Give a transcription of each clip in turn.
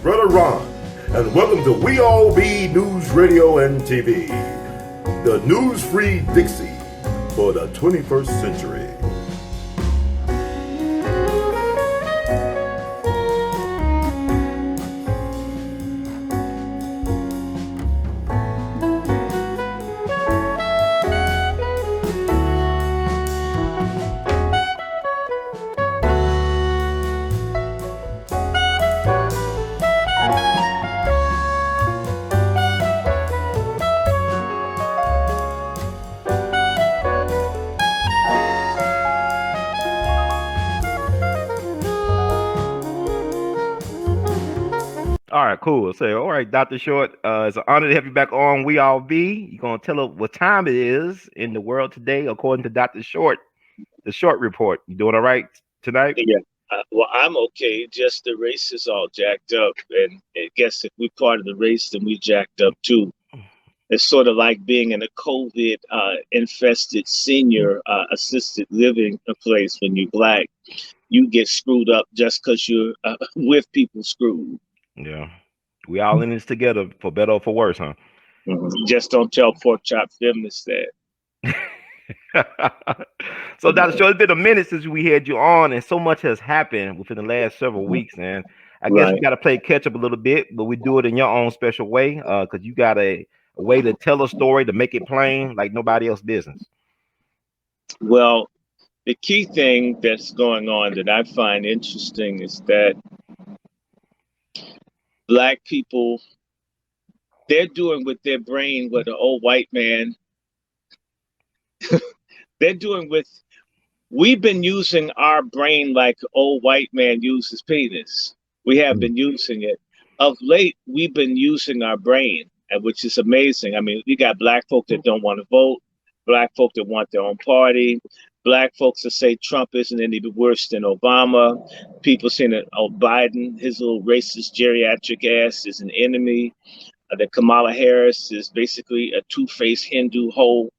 Brother Ron, and welcome to We All Be News Radio and TV, the news-free Dixie for the 21st century. All right, cool. So, all right, Dr. Short, it's an honor to have you back on We All Be. You're going to tell us what time it is in the world today, according to Dr. Short, the short report. You doing all right tonight? Yeah. Well, I'm okay. Just the race is all jacked up. And I guess if we're part of the race, then we jacked up too. It's sort of like being in a COVID infested senior assisted living place when you're black. You get screwed up just because you're with people screwed. Yeah. We all in this together, for better or for worse, huh? Just don't tell pork chop feminists that. So, Dr. Short, it's been a minute since we had you on, and so much has happened within the last several weeks, man. I guess we got to play catch up a little bit, but we do it in your own special way, because you got a way to tell a story to make it plain like nobody else's business. Well, the key thing that's going on that I find interesting is that Black people, they're doing with their brain what an old white man, they're doing with, we've been using our brain like an old white man uses penis. We have been using it. Of late, we've been using our brain, which is amazing. I mean, we got Black folk that don't want to vote, Black folk that want their own party, Black folks that say Trump isn't any worse than Obama. People saying that Biden, his little racist geriatric ass, is an enemy. That Kamala Harris is basically a two-faced Hindu hoe.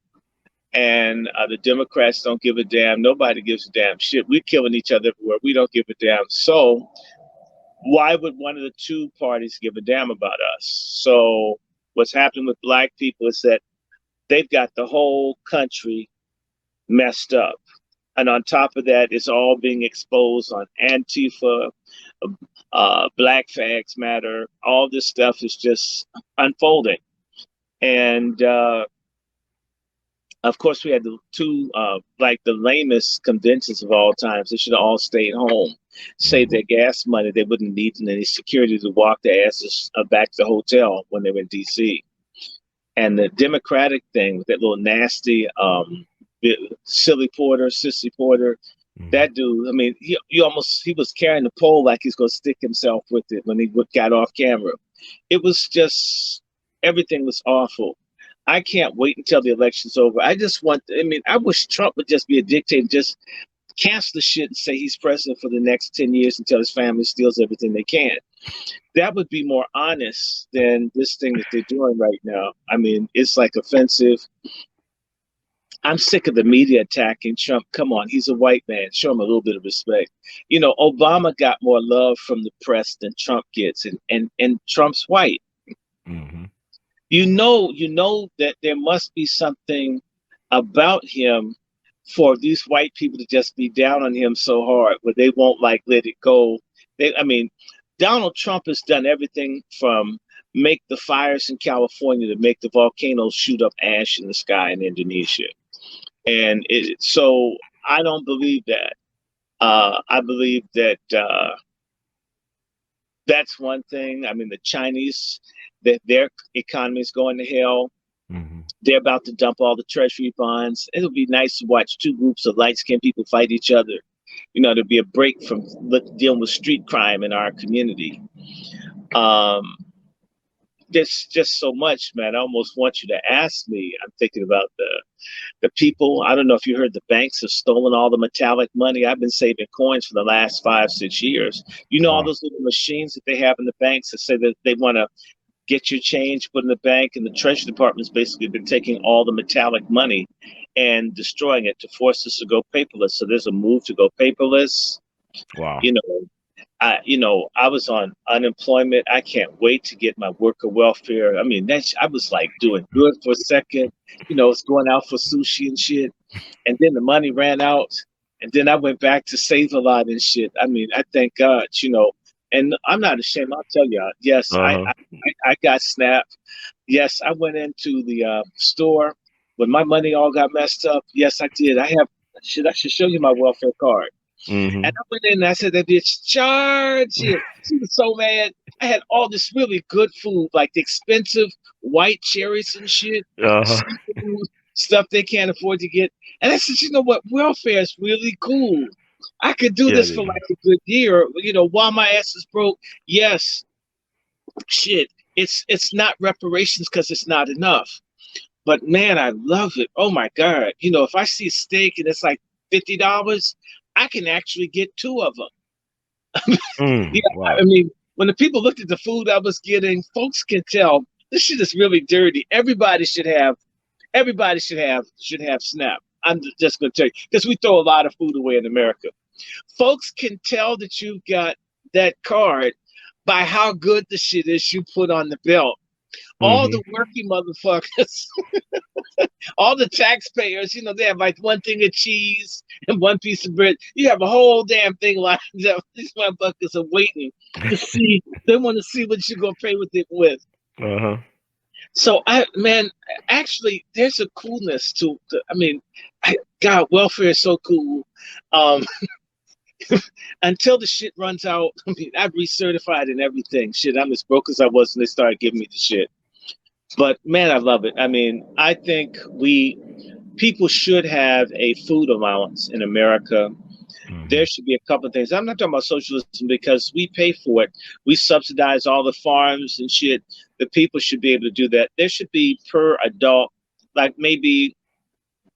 And the Democrats don't give a damn. Nobody gives a damn shit. We're killing each other everywhere. We don't give a damn. So why would one of the two parties give a damn about us? So what's happening with Black people is that they've got the whole country messed up. And on top of that, it's all being exposed on Antifa, Black Fags Matter. All this stuff is just unfolding. And of course, we had the two, like the lamest conventions of all times. They should have all stayed home, saved their gas money. They wouldn't need any security to walk their asses back to the hotel when they were in D.C. And the Democratic thing with that little nasty Sissy Porter, that dude, I mean, he was carrying the pole like he's going to stick himself with it when he got off camera. It was just, everything was awful. I can't wait until the election's over. I wish Trump would just be a dictator, just cancel the shit and say he's president for the next 10 years until his family steals everything they can. That would be more honest than this thing that they're doing right now. I mean, it's like offensive. I'm sick of the media attacking Trump. Come on, he's a white man. Show him a little bit of respect. You know, Obama got more love from the press than Trump gets, and Trump's white. Mm-hmm. You know that there must be something about him for these white people to just be down on him so hard where they won't let it go. Donald Trump has done everything from make the fires in California to make the volcanoes shoot up ash in the sky in Indonesia. And so I don't believe that. I believe that that's one thing. I mean, the Chinese, that their economy is going to hell. Mm-hmm. They're about to dump all the treasury bonds. It'll be nice to watch two groups of light-skinned people fight each other. You know, there'll be a break from dealing with street crime in our community. There's just so much, man. I almost want you to ask me. I'm thinking about the people. I don't know if you heard the banks have stolen all the metallic money. I've been saving coins for the last 5-6 years. You know, all those little machines that they have in the banks that say that they want to get your change, put in the bank, and the Treasury Department's basically been taking all the metallic money and destroying it to force us to go paperless. So there's a move to go paperless. Wow. You know, I was on unemployment. I can't wait to get my worker welfare. I mean, I was like doing good for a second. I was going out for sushi and shit, and then the money ran out, and then I went back to save a lot and shit. I mean, I thank God. And I'm not ashamed. I'll tell you, yes, I Uh-huh. I, I got snapped. Yes, I went into the store when my money all got messed up. Yes, I did. I should show you my welfare card. And Mm-hmm. I went in and I said, that bitch, charge it. She was so mad. I had all this really good food, like the expensive white cherries and shit, Uh-huh. seafood, stuff they can't afford to get. And I said, you know what? Welfare is really cool. I could do Yeah, this it for is. like a good year, while my ass is broke. Yes, shit. It's not reparations because it's not enough. But man, I love it. Oh my God. If I see steak and it's like $50, I can actually get two of them. Yeah, I Wow. mean, when the people looked at the food I was getting, folks can tell this shit is really dirty. Everybody should have SNAP. I'm just gonna tell you because we throw a lot of food away in America. Folks can tell that you've got that card by how good the shit is you put on the belt. All Mm-hmm. the working motherfuckers, all the taxpayers, they have like one thing of cheese and one piece of bread. You have a whole damn thing lined up. These motherfuckers are waiting to see. They want to see what you're gonna pay with it with. Uh-huh. So man, actually, there's a coolness to I mean, God, welfare is so cool. Um, until the shit runs out, I mean, I've recertified and everything. Shit, I'm as broke as I was when they started giving me the shit. But man, I love it. I mean, I think people should have a food allowance in America. Mm-hmm. There should be a couple of things. I'm not talking about socialism because we pay for it. We subsidize all the farms and shit. The people should be able to do that. There should be per adult, like maybe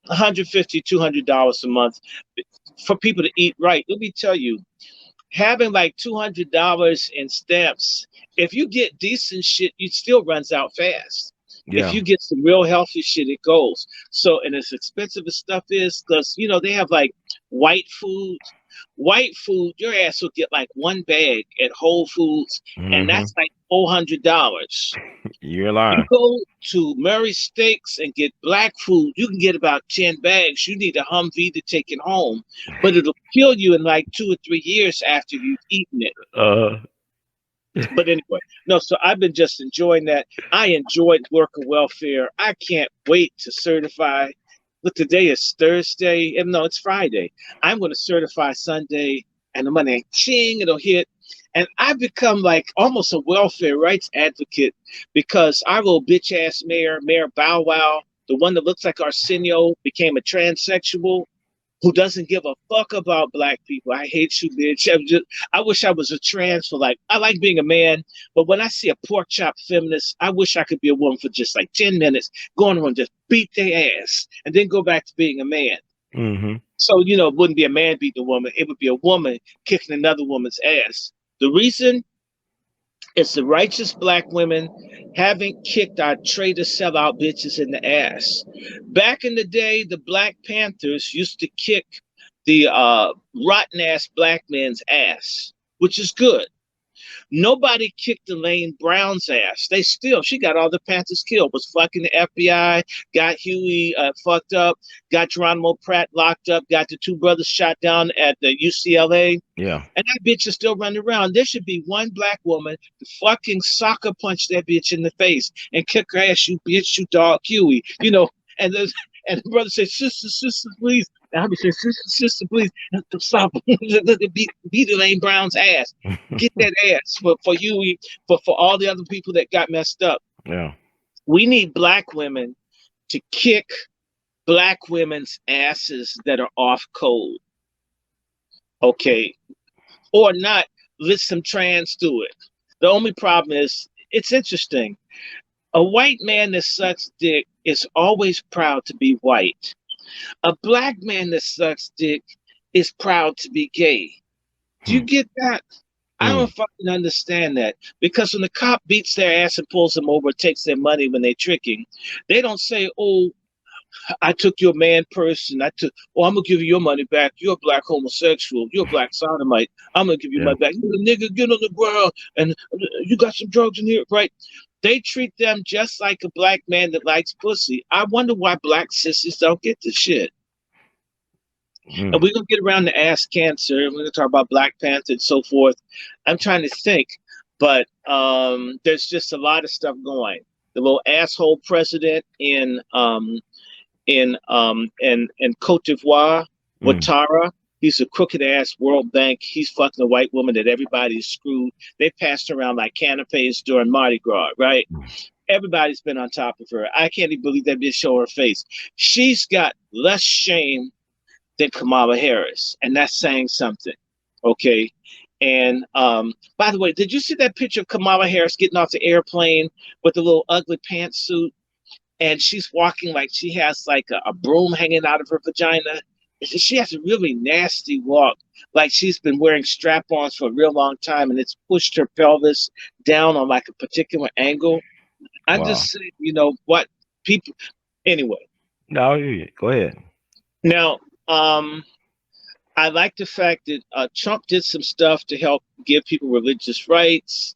150, $200 a month for people to eat right. Let me tell you, having like $200 in stamps, if you get decent shit, it still runs out fast. If Yeah. you get some real healthy shit, it goes. So, and as expensive as stuff is, because they have like white food. White food, your ass will get like one bag at Whole Foods, and Mm-hmm. that's like $400. You're You lying. go to Murray Steaks and get black food, you can get about 10 bags. You need a Humvee to take it home, but it'll kill you in like 2 or 3 years after you've eaten it. Uh But anyway, no, so I've been just enjoying that. I enjoyed worker welfare. I can't wait to certify. Look, today is Thursday. No, it's Friday. I'm going to certify Sunday, and the money, ching, it'll hit. And I've become like almost a welfare rights advocate because our little bitch ass mayor, Mayor Bow Wow, the one that looks like Arsenio, became a transsexual who doesn't give a fuck about black people. I hate you, bitch. I wish I was a trans for like, I like being a man, but when I see a pork chop feminist, I wish I could be a woman for just like 10 minutes, go on and just beat their ass and then go back to being a man. mm-hmm. So, it wouldn't be a man beating a woman, it would be a woman kicking another woman's ass. The reason is the righteous black women haven't kicked our traitor sellout bitches in the ass. Back in the day, the Black Panthers used to kick the rotten ass black men's ass, which is good. Nobody kicked Elaine Brown's ass. She got all the Panthers killed, was fucking the FBI, got Huey fucked up, got Geronimo Pratt locked up, got the two brothers shot down at the UCLA. Yeah. And that bitch is still running around. There should be one black woman to fucking soccer punch that bitch in the face and kick her ass, you bitch, you dog, Huey. And there's and the brother says, sister, please. And I be saying, sister, please, stop. beat Elaine Brown's ass. Get that ass for Huey, for all the other people that got messed up. Yeah. We need black women to kick black women's asses that are off code. Okay. Or not, let some trans do it. The only problem is, it's interesting. A white man that sucks dick is always proud to be white. A black man that sucks dick is proud to be gay. Do you Hmm. get that? I don't fucking understand that. Because when the cop beats their ass and pulls them over, takes their money when they tricking, they don't say, oh, I took your man purse and I'm gonna give you your money back. You're a black homosexual. You're a black sodomite. I'm gonna give you money back. You a nigga, get on the ground and you got some drugs in here, right? They treat them just like a black man that likes pussy. I wonder why black sissies don't get this shit. And we're gonna get around to ass cancer. We're gonna talk about Black Panther and so forth. I'm trying to think, but there's just a lot of stuff going. The little asshole president in Cote d'Ivoire, Ouattara. He's a crooked ass World Bank. He's fucking a white woman that everybody's screwed. They passed around like canapes during Mardi Gras, right? Everybody's been on top of her. I can't even believe they didn't show her face. She's got less shame than Kamala Harris, and that's saying something, okay? And by the way, did you see that picture of Kamala Harris getting off the airplane with the little ugly pantsuit? And she's walking like she has like a broom hanging out of her vagina. She has a really nasty walk, like she's been wearing strap-ons for a real long time, and it's pushed her pelvis down on like a particular angle. I'm just saying, you know what people. Anyway. No, go ahead. Now, I like the fact that Trump did some stuff to help give people religious rights.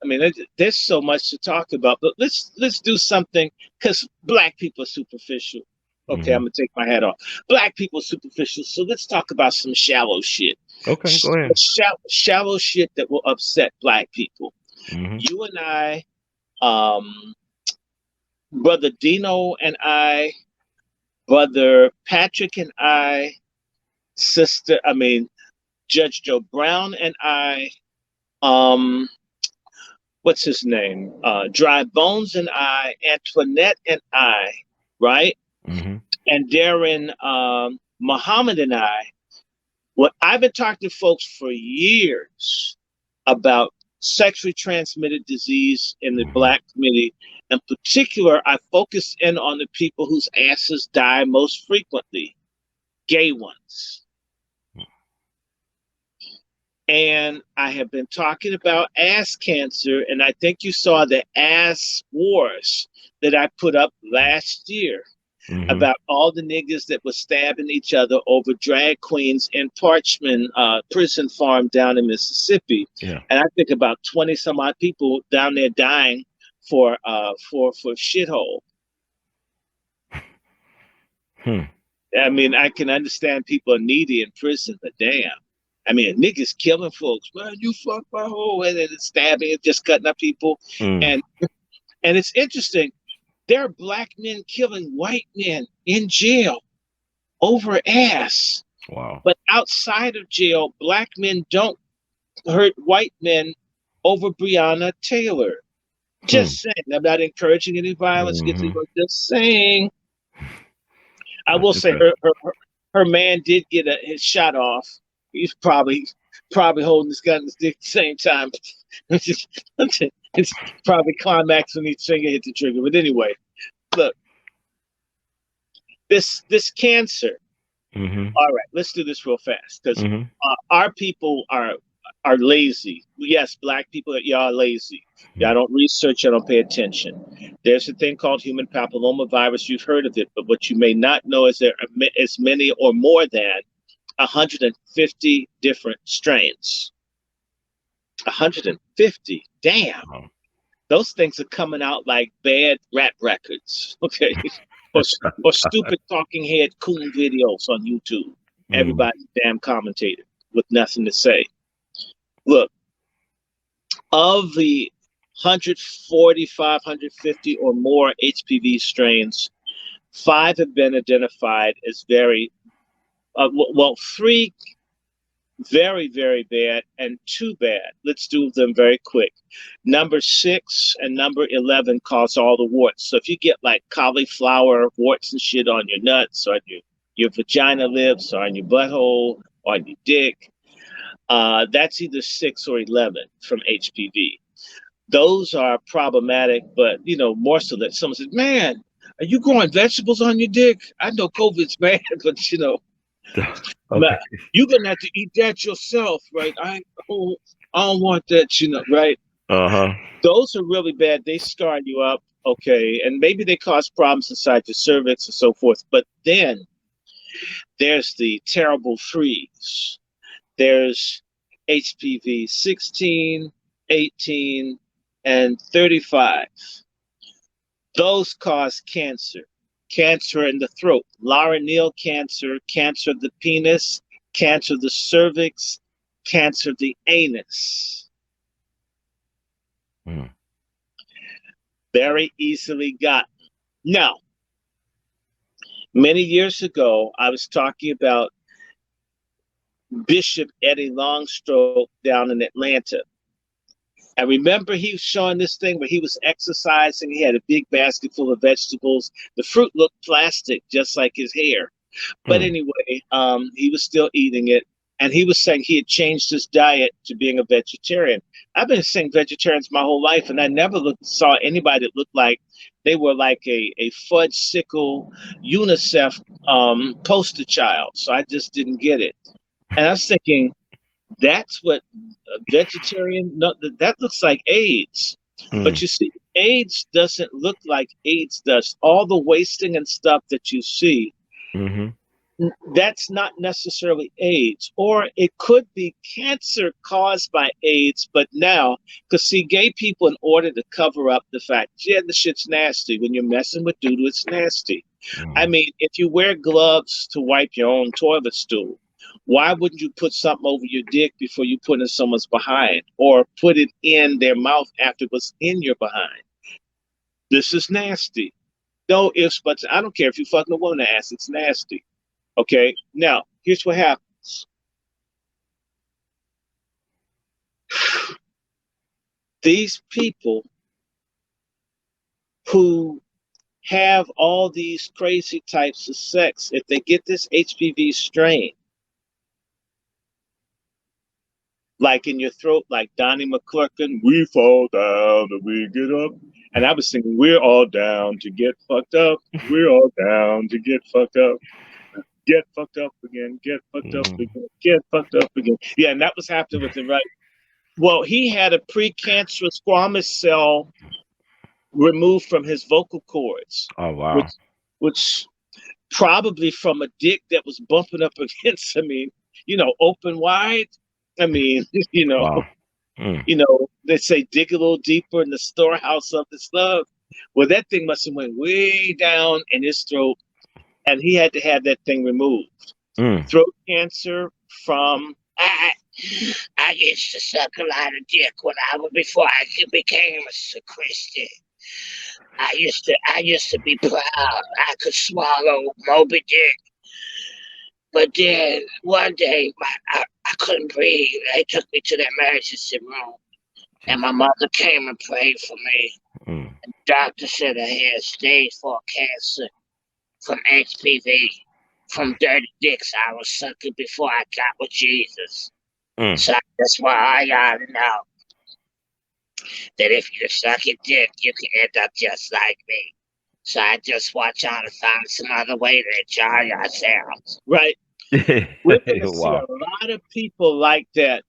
I mean, there's so much to talk about, but let's do something, because black people are superficial. Okay, I'm gonna take my hat off. Black people are superficial, so let's talk about some shallow shit. Okay, go ahead. Shallow shit that will upset black people. You and I, Brother Dino and I, Brother Patrick and I, Judge Joe Brown and I, what's his name? Dry Bones and I, Antoinette and I, right? And Darren Muhammad and I. Well, I've been talking to folks for years about sexually transmitted disease in the black community. In particular, I focus in on the people whose asses die most frequently, gay ones. And I have been talking about ass cancer, and I think you saw the ass wars that I put up last year about all the niggas that were stabbing each other over drag queens in Parchman prison farm down in Mississippi. And I think about 20 some odd people down there dying for shithole. I mean, I can understand people are needy in prison, but damn. I mean, niggas killing folks. Man, you fuck my hole, and then it's stabbing and just cutting up people. And it's interesting. There are black men killing white men in jail over ass. Wow. But outside of jail, black men don't hurt white men over Breonna Taylor. Just saying. I'm not encouraging any violence. Just saying. I will say her man did get his shot off. He's probably holding his gun and his dick at the same time. It's probably climax when each finger hit the trigger. But anyway, look, this cancer. All right, let's do this real fast, because our people are lazy. Yes, black people, y'all are lazy. Y'all don't research, y'all don't pay attention. There's a thing called human papillomavirus. You've heard of it, but what you may not know is there are as many or more than 150 different strains. 150. Damn. Those things are coming out like bad rap records. Okay. or stupid talking head coon videos on YouTube. Everybody's damn commentator with nothing to say. Look, of the 145, 150 or more HPV strains, 5 have been identified as very, 3 very, very bad and 2 bad. Let's do them very quick. Number 6 and number 11 cause all the warts. So if you get like cauliflower warts and shit on your nuts, or your vagina lips, or on your butthole, or on your dick, that's either 6 or 11 from HPV. Those are problematic, but more so that someone says, "Man, are you growing vegetables on your dick?" I know COVID's bad, but okay. You're gonna have to eat that yourself, right? I don't want that, right? Those are really bad. They scar you up. Okay, and maybe they cause problems inside your cervix and so forth. But then there's the terrible threes. There's HPV 16, 18, and 35. Those cause cancer. Cancer in the throat, laryngeal cancer, cancer of the penis, cancer of the cervix, cancer of the anus. Very easily gotten. Now, many years ago, I was talking about Bishop Eddie Longstroke down in Atlanta. I remember he was showing this thing where he was exercising. He had a big basket full of vegetables. The fruit looked plastic, just like his hair. But anyway, he was still eating it. And he was saying he had changed his diet to being a vegetarian. I've been seeing vegetarians my whole life, and I never saw anybody that looked like they were like a fudge sickle UNICEF poster child. So I just didn't get it. And I was thinking, that's what a vegetarian, no, that looks like AIDS. But you see, AIDS doesn't look like AIDS does. All the wasting and stuff that you see, that's not necessarily AIDS. Or it could be cancer caused by AIDS. But now, because see, gay people, in order to cover up the fact, yeah, the shit's nasty. When you're messing with doo-doo, it's nasty. I mean, if you wear gloves to wipe your own toilet stool, why wouldn't you put something over your dick before you put in someone's behind, or put it in their mouth after it was in your behind? This is nasty. No ifs, buts. I don't care if you fucking a woman ass. It's nasty. Okay. Now, here's what happens. These people who have all these crazy types of sex, if they get this HPV strain, like in your throat, like Donnie McClurkin, we fall down and we get up. And I was thinking, we're all down to get fucked up. We're all down to get fucked up. Get fucked up again. Get fucked up again. Get fucked up again. Yeah, and that was happening with him, right? Well, he had a precancerous squamous cell removed from his vocal cords. Oh, wow. Which probably from a dick that was bumping up against, I mean, open wide. I mean, Wow. They say dig a little deeper in the storehouse of his love. Well, that thing must have went way down in his throat, and he had to have that thing removed. Throat cancer from. I used to suck a lot of dick before I became a Christian. I used to be proud. I could swallow Moby Dick. But then one day, I couldn't breathe. They took me to the emergency room, and my mother came and prayed for me. And the doctor said I had stage 4 cancer from HPV, from dirty dicks I was sucking before I got with Jesus. So that's why I gotta know that if you suck a dick, you can end up just like me. So I just want y'all to find some other way to enjoy yourselves. Right? We're going to see a lot of people like that.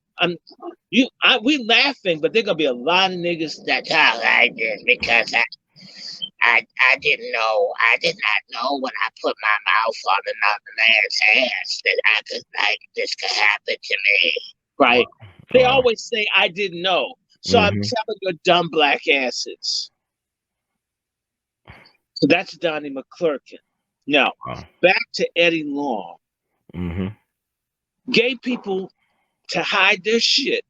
We laughing, but there going to be a lot of niggas that talk like this because I didn't know. I did not know when I put my mouth on another man's ass that this could happen to me. Right? They always say I didn't know. So I'm telling your dumb black asses. So that's Donnie McClurkin. Now, back to Eddie Long. Gay people, to hide their shit,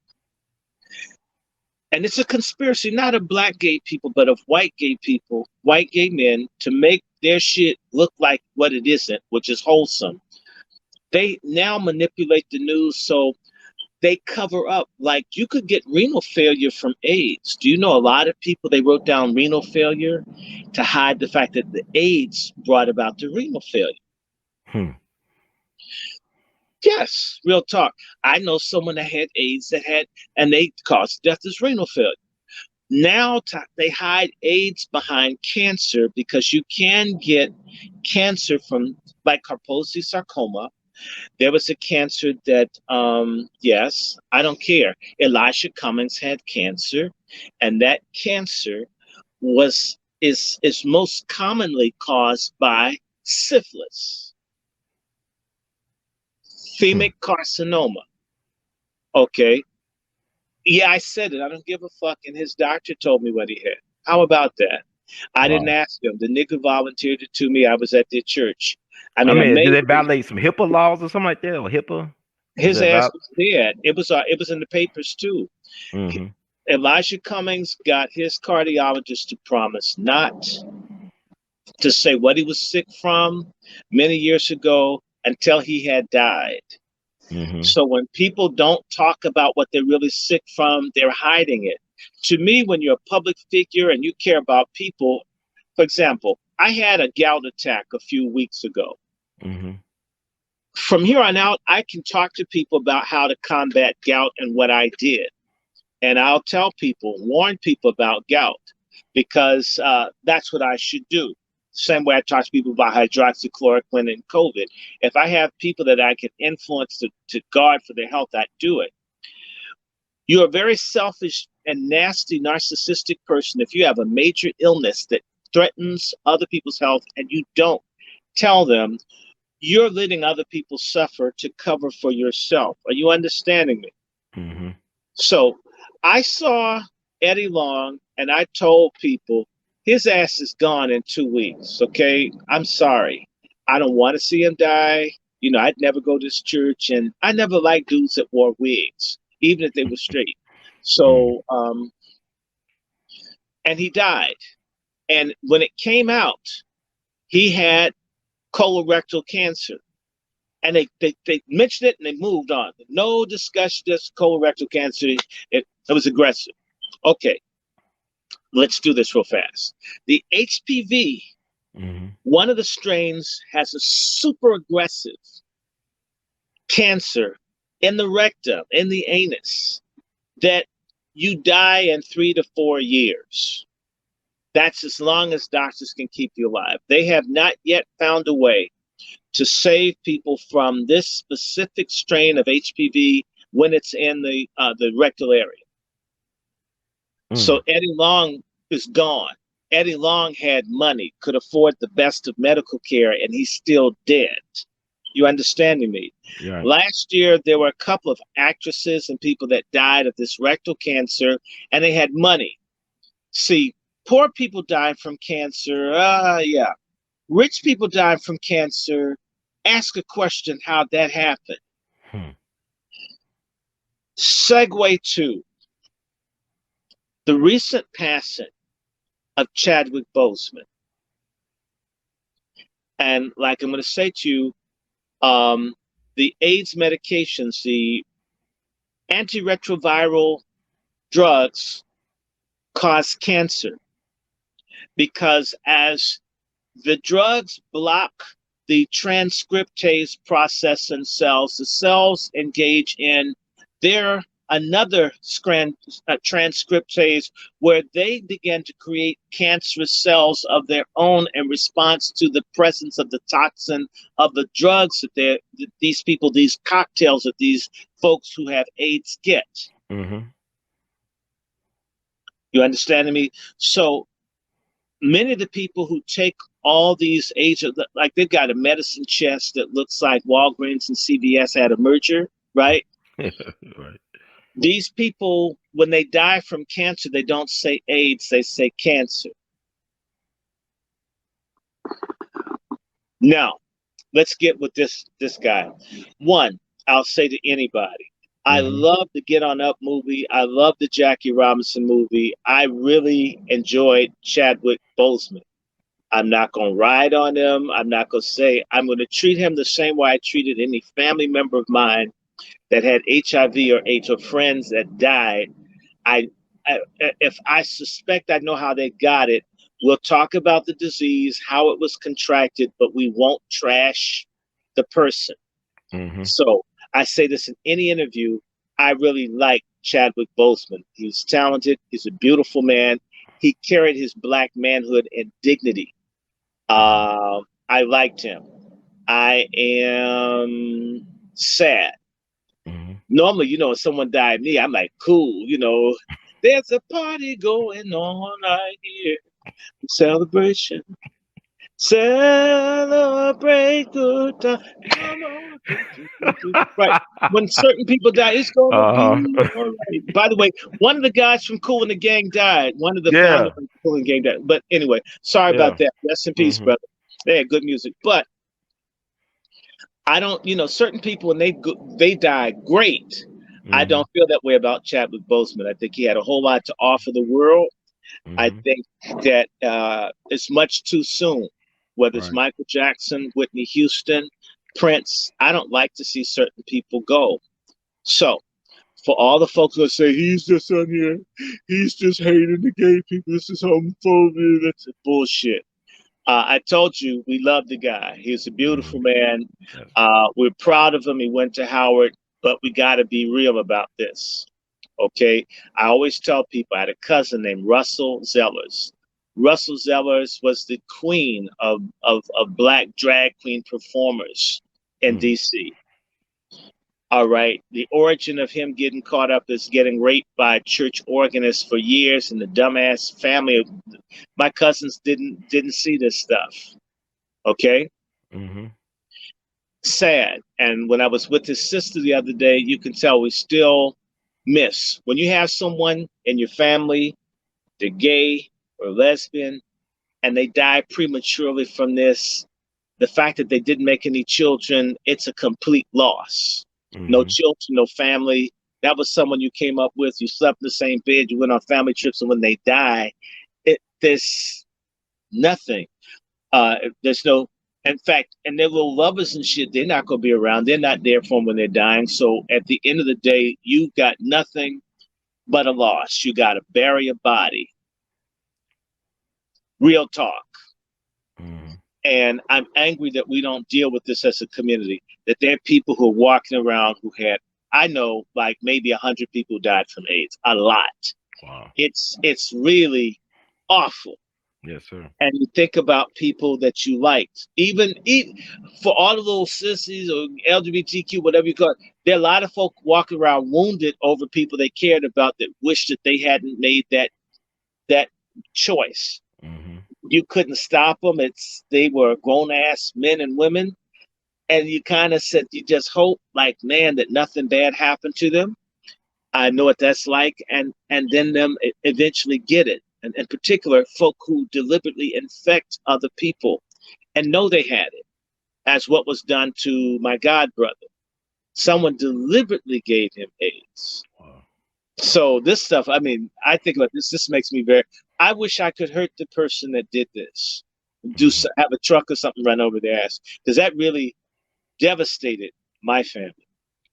and it's a conspiracy, not of black gay people, but of white gay people, white gay men, to make their shit look like what it isn't, which is wholesome. They now manipulate the news so they cover up. Like, you could get renal failure from AIDS. Do you know a lot of people, they wrote down renal failure to hide the fact that the AIDS brought about the renal failure? Yes, real talk. I know someone that had AIDS and they caused death as renal failure. Now they hide AIDS behind cancer because you can get cancer from, like, Kaposi sarcoma. There was a cancer that, yes, I don't care. Elisha Cummings had cancer, and that cancer is most commonly caused by syphilis, phemic carcinoma. Okay. Yeah, I said it. I don't give a fuck. And his doctor told me what he had. How about that? I didn't ask him. The nigga volunteered it to me. I was at their church. I I mean, mean, did they amazing. violate some HIPAA laws or something like that, or HIPAA? Was His that ass about? was dead. It was in the papers too. Mm-hmm. Elijah Cummings got his cardiologist to promise not to say what he was sick from many years ago until he had died. Mm-hmm. So when people don't talk about what they're really sick from, they're hiding it. To me, when you're a public figure and you care about people, for example, I had a gout attack a few weeks ago. Mm-hmm. From here on out, I can talk to people about how to combat gout and what I did. And I'll tell people, warn people about gout, because that's what I should do. Same way I talk to people about hydroxychloroquine and COVID. If I have people that I can influence to guard for their health, I do it. You're a very selfish and nasty, narcissistic person if you have a major illness that threatens other people's health and you don't tell them. You're letting other people suffer to cover for yourself. Are you understanding me? Mm-hmm. So I saw Eddie Long and I told people his ass is gone in 2 weeks. Okay. I'm sorry. I don't want to see him die. You know, I'd never go to this church, and I never liked dudes that wore wigs, even if they were straight. So, and he died. And when it came out, he had colorectal cancer. And they mentioned it and they moved on. No discussion, just colorectal cancer. It was aggressive. Okay, let's do this real fast. The HPV, one of the strains, has a super aggressive cancer in the rectum, in the anus, that you die in 3 to 4 years. That's as long as doctors can keep you alive. They have not yet found a way to save people from this specific strain of HPV when it's in the rectal area. So Eddie Long is gone. Eddie Long had money, could afford the best of medical care, and he's still dead. You understanding me? Yeah. Last year, there were a couple of actresses and people that died of this rectal cancer, and they had money. See, poor people die from cancer. Yeah. Rich people die from cancer. Ask a question how that happened. Segue to the recent passing of Chadwick Boseman. And like I'm going to say to you, the AIDS medications, the antiretroviral drugs cause cancer, because as the drugs block the transcriptase process in cells, the cells engage in another transcriptase, where they begin to create cancerous cells of their own in response to the presence of the toxin of the drugs that these people, these cocktails that these folks who have AIDS get. You understand me? So many of the people who take all these agents, like they've got a medicine chest that looks like Walgreens and CVS had a merger, right? Right. These people, when they die from cancer, they don't say AIDS, they say cancer. Now, let's get with this guy. One, I'll say to anybody, I love the Get On Up movie. I love the Jackie Robinson movie. I really enjoyed Chadwick Boseman. I'm not going to ride on him. I'm not going to say, I'm going to treat him the same way I treated any family member of mine that had HIV or AIDS, or friends that died. If I suspect I know how they got it, we'll talk about the disease, how it was contracted, but we won't trash the person. So I say this in any interview. I really like Chadwick Boseman. He was talented. He's a beautiful man. He carried his Black manhood and dignity. I liked him. I am sad. Normally, you know, if someone died me, I'm like, cool, you know, there's a party going on right here. Celebration. Celebrate good time. Come on. Right. When certain people die, it's gonna be Uh-huh. all right. By the way, one of the guys from Kool and the Gang died. One of the Yeah. founders of Kool and the Gang died. But anyway, sorry Yeah. about that. Rest in peace, Mm-hmm. brother. They had good music. But I don't, certain people when they die, great. I Mm-hmm. don't feel that way about Chadwick Boseman. I think he had a whole lot to offer the world. I Mm-hmm. think that it's much too soon. Whether it's Right. Michael Jackson, Whitney Houston, Prince, I don't like to see certain people go. So, for all the folks that say he's just on here, he's just hating the gay people, this is homophobia, that's bullshit. I told you we love the guy. He's a Mm-hmm. beautiful man. Yes. We're proud of him. He went to Howard, but we got to be real about this. Okay. I always tell people I had a cousin named Russell Zellers. Russell Zellers was the queen of black drag queen performers in Mm. DC. All right. The origin of him getting caught up is getting raped by a church organist for years, and the dumbass family of my cousins didn't see this stuff. Okay. Mm-hmm. Sad. And when I was with his sister the other day, you can tell we still miss when you have someone in your family, they're gay or lesbian, and they die prematurely from this. The fact that they didn't make any children, it's a complete loss. No Mm-hmm. children, no family. That was someone you came up with. You slept in the same bed. You went on family trips, and when they die, there's nothing. There's no, in fact, and their little lovers and shit, they're not going to be around. They're not there for them when they're dying. So at the end of the day, you got nothing but a loss. You got to bury a body. Real talk. Mm-hmm. And I'm angry that we don't deal with this as a community. That there are people who are walking around who had, I know, like maybe 100 people died from AIDS. A lot. Wow. It's really awful. Yes, sir. And you think about people that you liked, even for all the little sissies or LGBTQ, whatever you call it, there are a lot of folk walking around wounded over people they cared about that wish that they hadn't made that choice. Mm-hmm. You couldn't stop them. They were grown ass men and women, and you kind of said you just hope, like man, that nothing bad happened to them. I know what that's like, and then them eventually get it. And in particular, folk who deliberately infect other people and know they had it, as what was done to my god brother. Someone deliberately gave him AIDS. Wow. So this stuff, I mean, I think about this. This makes me very. I wish I could hurt the person that did this. Mm-hmm. Have a truck or something run over their ass because that really devastated my family.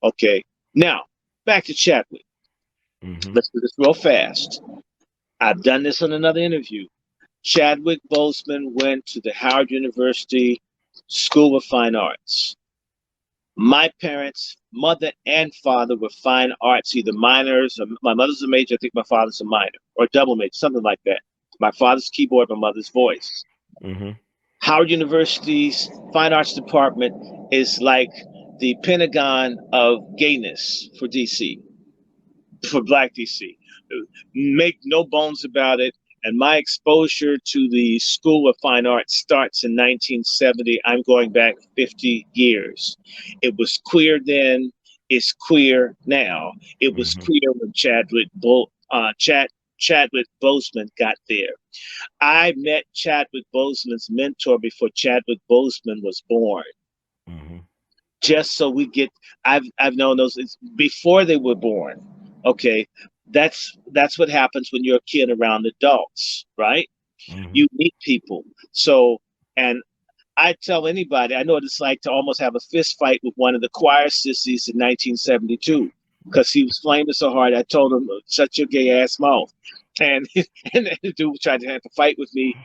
Okay, now back to Chadwick. Mm-hmm. Let's do this real fast. I've done this in another interview. Chadwick Boseman went to the Howard University School of Fine Arts. My parents, mother and father, were fine arts, either minors, or my mother's a major, I think my father's a minor, or double major, something like that. My father's keyboard, my mother's voice. Mm-hmm. Howard University's Fine Arts Department is like the Pentagon of gayness for DC, for Black DC. Make no bones about it. And my exposure to the School of Fine Arts starts in 1970. I'm going back 50 years. It was queer then. It's queer now. It was Mm-hmm. queer when Chadwick Boseman got there. I met Chadwick Boseman's mentor before Chadwick Boseman was born. Mm-hmm. Just so we get, I've known those before they were born. Okay, that's what happens when you're a kid around adults, right? Mm-hmm. You meet people. So, and I tell anybody, I know what it's like to almost have a fist fight with one of the choir sissies in 1972 because he was flaming so hard. I told him, "Shut your gay ass mouth," and and the dude tried to have a fight with me.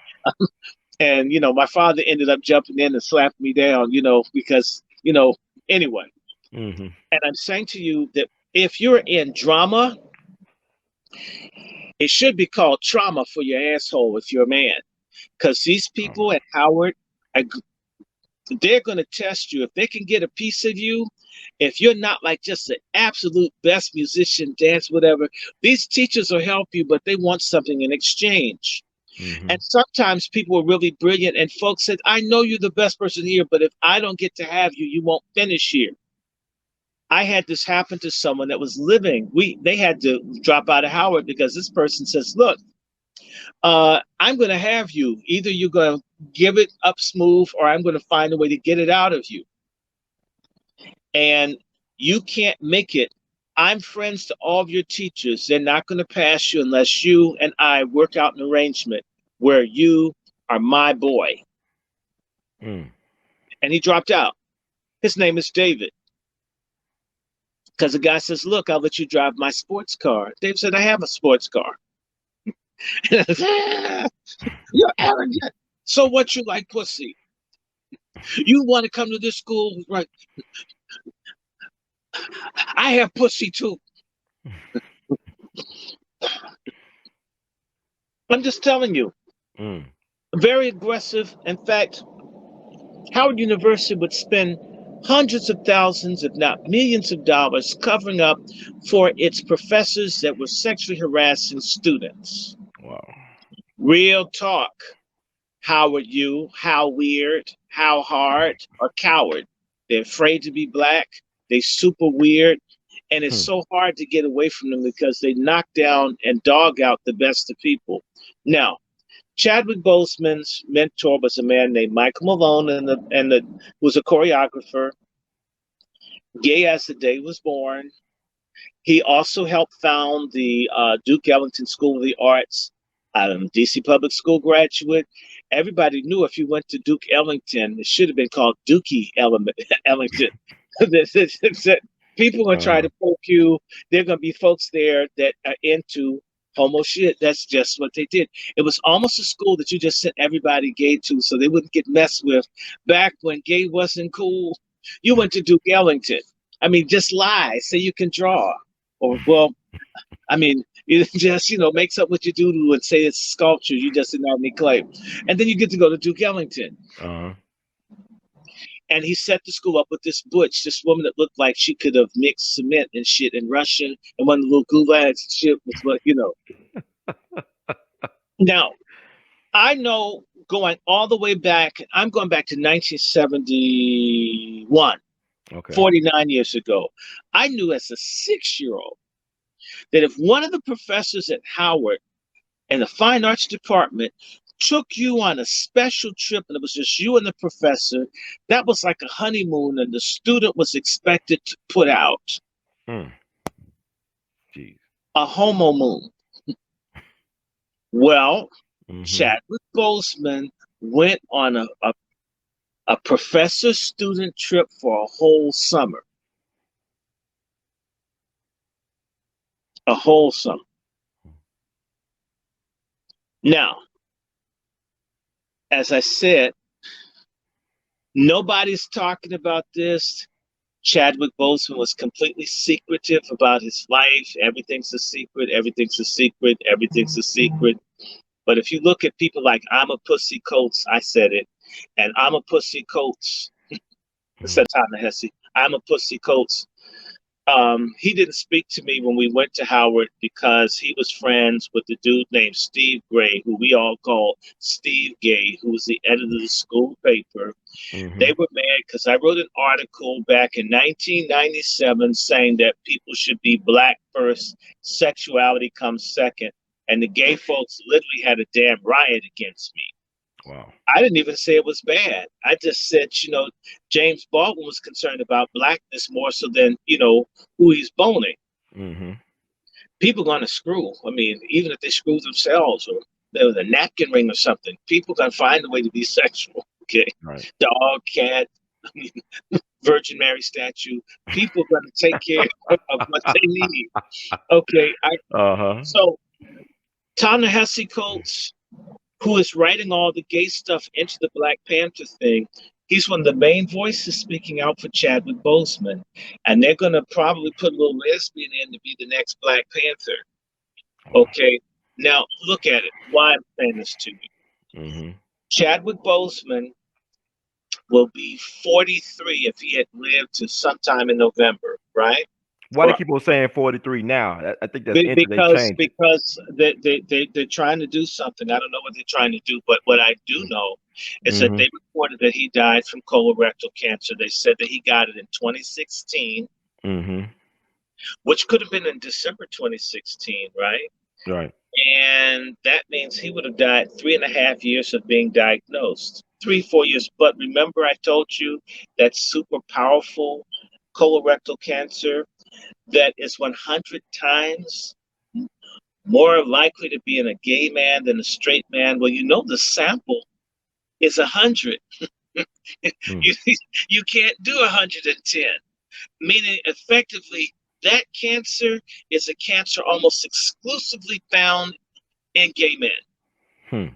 And my father ended up jumping in and slapping me down. Because anyway. Mm-hmm. And I'm saying to you that if you're in drama, it should be called trauma for your asshole if you're a man. Because these people at Howard, they're going to test you. If they can get a piece of you, if you're not like just the absolute best musician, dance, whatever, these teachers will help you, but they want something in exchange. And sometimes people were really brilliant, and folks said, I know you're the best person here, but if I don't get to have you, you won't finish here. I had this happen to someone that was living. They had to drop out of Howard because this person says, look, I'm going to have you. Either you're going to give it up smooth or I'm going to find a way to get it out of you. And you can't make it. I'm friends to all of your teachers. They're not going to pass you unless you and I work out an arrangement where you are my boy. And he dropped out. His name is David. Because the guy says, look, I'll let you drive my sports car. Dave said, I have a sports car. You're arrogant. So what, you like pussy? You want to come to this school? Right. I have pussy too. I'm just telling you. Very aggressive. In fact, Howard University would spend hundreds of thousands, if not millions of dollars covering up for its professors that were sexually harassing students. Wow. Real talk. Howard U, how weird, how hard, or coward. They're afraid to be black. They super weird. And it's so hard to get away from them because they knock down and dog out the best of people. Now, Chadwick Boseman's mentor was a man named Michael Malone, and was a choreographer. Gay as the day was born. He also helped found the Duke Ellington School of the Arts. DC Public School graduate. Everybody knew if you went to Duke Ellington, it should have been called Dookie Ellington. People are going to try to poke you. There are going to be folks there that are into homo shit. That's just what they did. It was almost a school that you just sent everybody gay to so they wouldn't get messed with. Back when gay wasn't cool, you went to Duke Ellington. I mean, just lie, say you can draw. Or, well, I mean, you just, make something with your doodle and say it's sculpture. You just didn't have any clay. And then you get to go to Duke Ellington. And he set the school up with this butch, this woman that looked like she could have mixed cement and shit in Russian. And one of the little gulags and shit was what, Now, I know going all the way back, I'm going back to 1971, 49 years ago. I knew as a 6-year-old that if one of the professors at Howard in the fine arts department took you on a special trip and it was just you and the professor, that was like a honeymoon and the student was expected to put out a homo moon. Well, Chadwick Boseman went on a professor-student trip for a whole summer. A whole summer. Now, as I said, nobody's talking about this. Chadwick Boseman was completely secretive about his life. Everything's a secret. Everything's a secret. Everything's a secret. But if you look at people like I'm a Pussy Coates, I said it, and I'm a Pussy Coates. It's that time of Hesse. I'm a Pussy Coates. He didn't speak to me when we went to Howard because he was friends with the dude named Steve Gray, who we all call Steve Gay, who was the editor of the school paper. They were mad because I wrote an article back in 1997 saying that people should be black first, sexuality comes second. And the gay folks literally had a damn riot against me. Wow. I didn't even say it was bad. I just said, James Baldwin was concerned about blackness more so than, who he's boning. People going to screw. I mean, even if they screw themselves or there was a napkin ring or something, people going to find a way to be sexual. Okay. Right. Dog, cat, Virgin Mary statue. People going to take care of what they need. Okay. So, Ta-Nehisi Coates, who is writing all the gay stuff into the Black Panther thing, he's one of the main voices speaking out for Chadwick Boseman. And they're going to probably put a little lesbian in to be the next Black Panther. Okay, now look at it. Why I'm saying this to you. Chadwick Boseman will be 43 if he had lived to sometime in November, right? Why they keep on saying 43 now? I think that's interesting. They changed it. Because they're trying to do something. I don't know what they're trying to do, but what I do know is that they reported that he died from colorectal cancer. They said that he got it in 2016, which could have been in December 2016, right? Right. And that means he would have died 3.5 years of being diagnosed. 3, 4 years. But remember, I told you that super powerful colorectal cancer that is 100 times more likely to be in a gay man than a straight man. Well, you know, the sample is 100. You can't do 110, meaning effectively that cancer is a cancer almost exclusively found in gay men.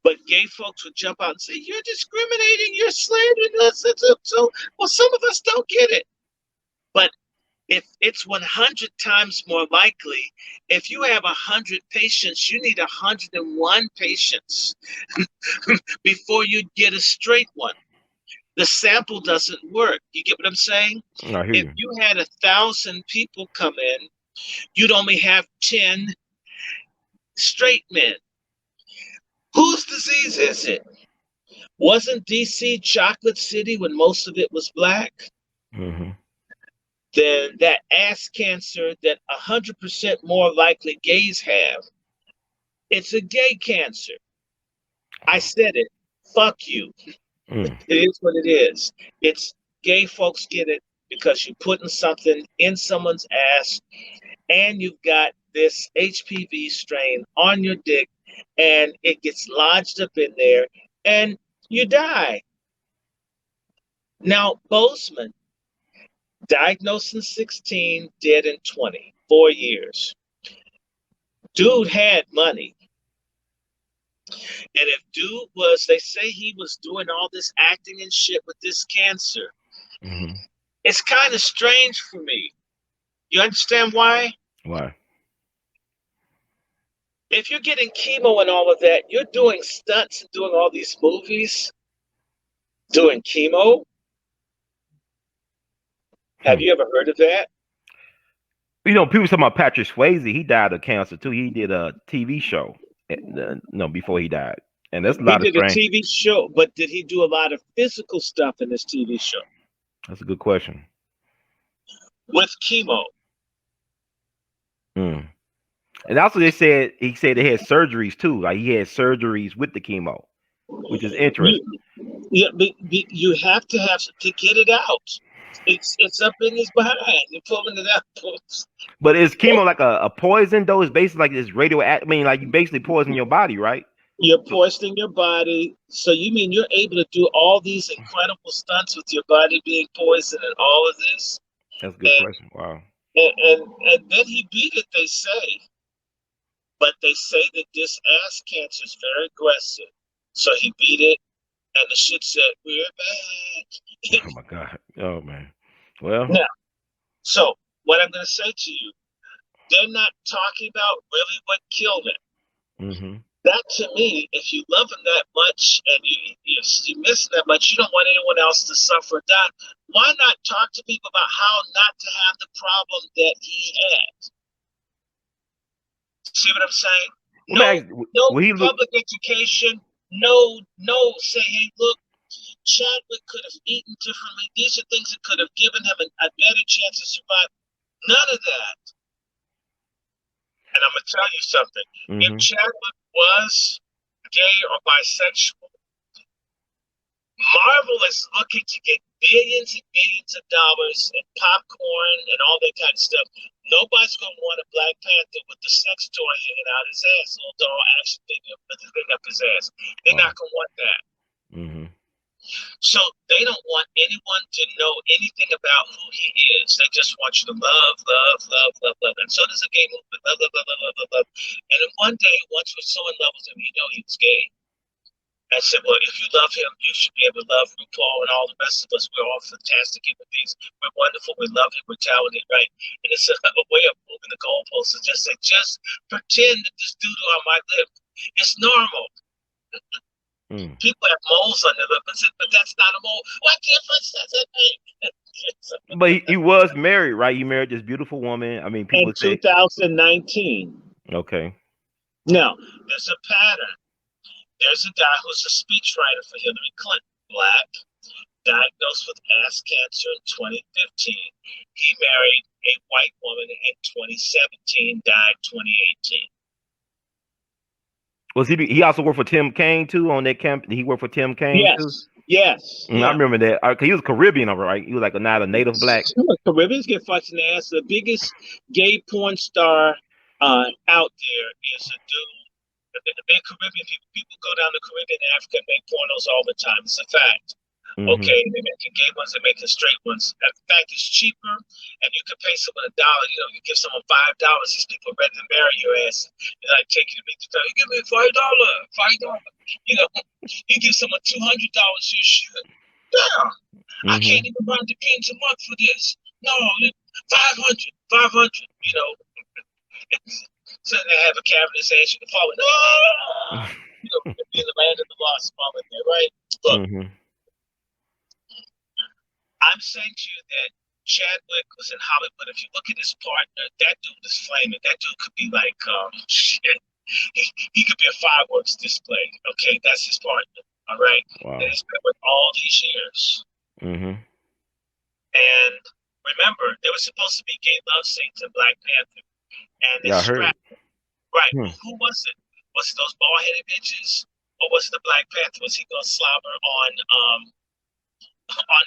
But gay folks would jump out and say, "You're discriminating, you're slandering us." So, well, some of us don't get it. But if it's 100 times more likely, if you have 100 patients, you need 101 patients before you get a straight one. The sample doesn't work. You get what I'm saying? If you had 1,000 people come in, you'd only have 10 straight men. Whose disease is it? Wasn't DC Chocolate City when most of it was black? Then that ass cancer that 100% more likely gays have, it's a gay cancer. I said it. Fuck you. It is what it is. It's gay folks get it because you're putting something in someone's ass and you've got this HPV strain on your dick and it gets lodged up in there and you die. Now, Bozeman, diagnosed in 16, dead in 20, 4 years. Dude had money. And if dude was, they say he was doing all this acting and shit with this cancer. It's kind of strange for me. You understand why? Why? If you're getting chemo and all of that, you're doing stunts and doing all these movies, doing chemo. Have you ever heard of that? You know, people talking about Patrick Swayze. He died of cancer too. He did a TV show, before he died, and that's a lot of strange. He did a TV show, but did he do a lot of physical stuff in this TV show? That's a good question. With chemo. And also, he said they had surgeries too. Like he had surgeries with the chemo, which is interesting. You have to get it out. It's up in his behind. You're pulling it out. But is chemo like a poison though? It's basically like this radioactive. I mean, like you basically poison your body, right? You're poisoning your body. So you mean you're able to do all these incredible stunts with your body being poisoned and all of this? That's a good question. Wow. And then he beat it, they say. But they say that this ass cancer is very aggressive. So he beat it, and the shit said, "We're back." Oh my God. Oh man. Well. Now, so what I'm going to say to you, they're not talking about really what killed him. That to me, if you love him that much and you miss him that much, you don't want anyone else to suffer or die. Why not talk to people about how not to have the problem that he had? See what I'm saying? No public education. No. Say, hey, look, Chadwick could have eaten differently. These are things that could have given him a better chance to survive. None of that. And I'm gonna tell you something. If Chadwick was gay or bisexual, Marvel is looking to get billions and billions of dollars in popcorn and all that kind of stuff. Nobody's going to want a Black Panther with the sex toy hanging out his ass, little doll action figure with the thing up his ass. They're not going to want that. So they don't want anyone to know anything about who he is. They just want you to love. And so does a gay movement. Love. And then one day, once we're so in love with him, you know he was gay. I said, well, if you love him, you should be able to love RuPaul and all the rest of us. We're all fantastic human beings. We're wonderful. We love him. We're talented, right? And it's a way of moving the goalposts. And just say, just pretend that this doodle on my lip is normal. People have moles on their lip, but that's not a mole. What difference does it make? But he was married, right? He married this beautiful woman. I mean, In people say, 2019. okay. Now, there's a pattern. There's a guy who's a speechwriter for Hillary Clinton, black, diagnosed with ass cancer in 2015. He married a white woman in 2017, died 2018. Was he also worked for Tim Kaine too on that camp? He worked for Tim Kaine too. Yes, I yeah. remember that. 'Cause he was Caribbean, right? He was like not a native black. Caribbeans get fucked in the ass. The biggest gay porn star out there is a dude. The big Caribbean people go down to Caribbean and Africa and make pornos all the time. It's a fact. Okay, they're making gay ones, they're making straight ones. In fact, it's cheaper, and you can pay someone $1. You give someone $5. These people are ready to marry your ass. They're like, take you to make the time. You give me $5, $5. You give someone $200 you should. Damn, I can't even buy the pins a month for this. No, 500. So they have a cavernous ass you can fall in. No, be in the land of the lost, falling there, right? Look. I'm saying to you that Chadwick was in Hollywood. If you look at his partner, that dude is flaming. That dude could be like, shit. He could be a fireworks display. Okay, that's his partner. All right. Wow. And he's been with all these years. And remember, there was supposed to be gay love scenes in Black Panther. And they scrapped it. Right. Who was it? Was it those bald-headed bitches? Or was it the Black Panther? Was he going to slobber on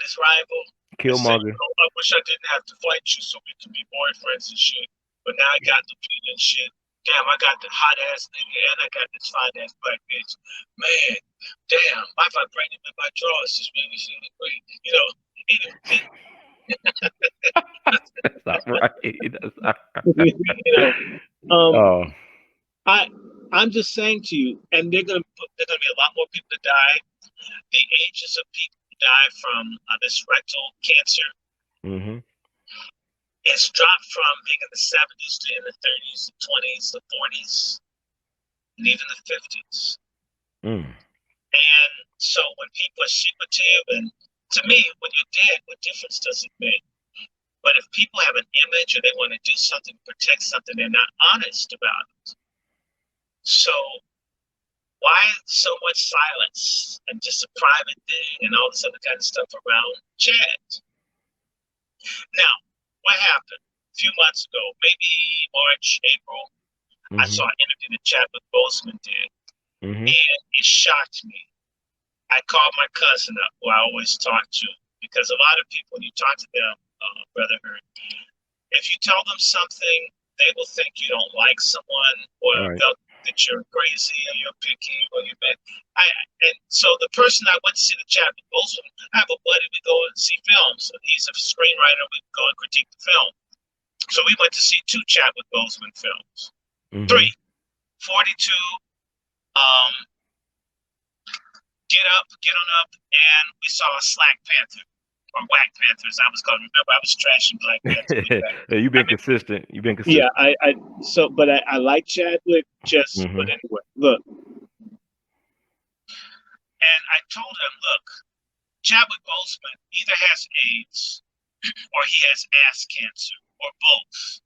his rival? Killmonger. I wish I didn't have to fight you so we can be boyfriends and shit. But now I got the beat and shit. Damn, I got the hot ass nigga and I got this fine ass black bitch. Man, damn, my vibranium in my drawers is really feeling great. That's not right. That's not right. I'm just saying to you, and there's gonna be a lot more people to die. The ages of people who die from this rectal cancer it's dropped from being in the 70s to in the 30s, the 20s, the 40s, and even the 50s. And so when people are secretive, and to me, when you're dead, what difference does it make? But if people have an image or they want to do something, protect something, they're not honest about it. So why so much silence and just a private thing and all this other kind of stuff around Chad? Now, what happened a few months ago, maybe March, April, I saw an interview that Chadwick Boseman did, and it shocked me. I called my cousin up, who I always talk to, because a lot of people, when you talk to them, Brother Hurt, if you tell them something, they will think you don't like someone, or they'll think that you're crazy, or you're picky, or you're bad. And so the person I went to see the Chadwick Boseman, I have a buddy, we go and see films. He's a screenwriter, we go and critique the film. So we went to see 2 Chadwick Boseman films. 3, 42, Get on Up, and we saw a Slack Panther, or Whack Panther, as I was going to remember. I was trashing Black Panther. You've been consistent. You've been consistent. Yeah, but I like Chadwick, but anyway, look. And I told him, look, Chadwick Boseman either has AIDS or he has ass cancer, or both.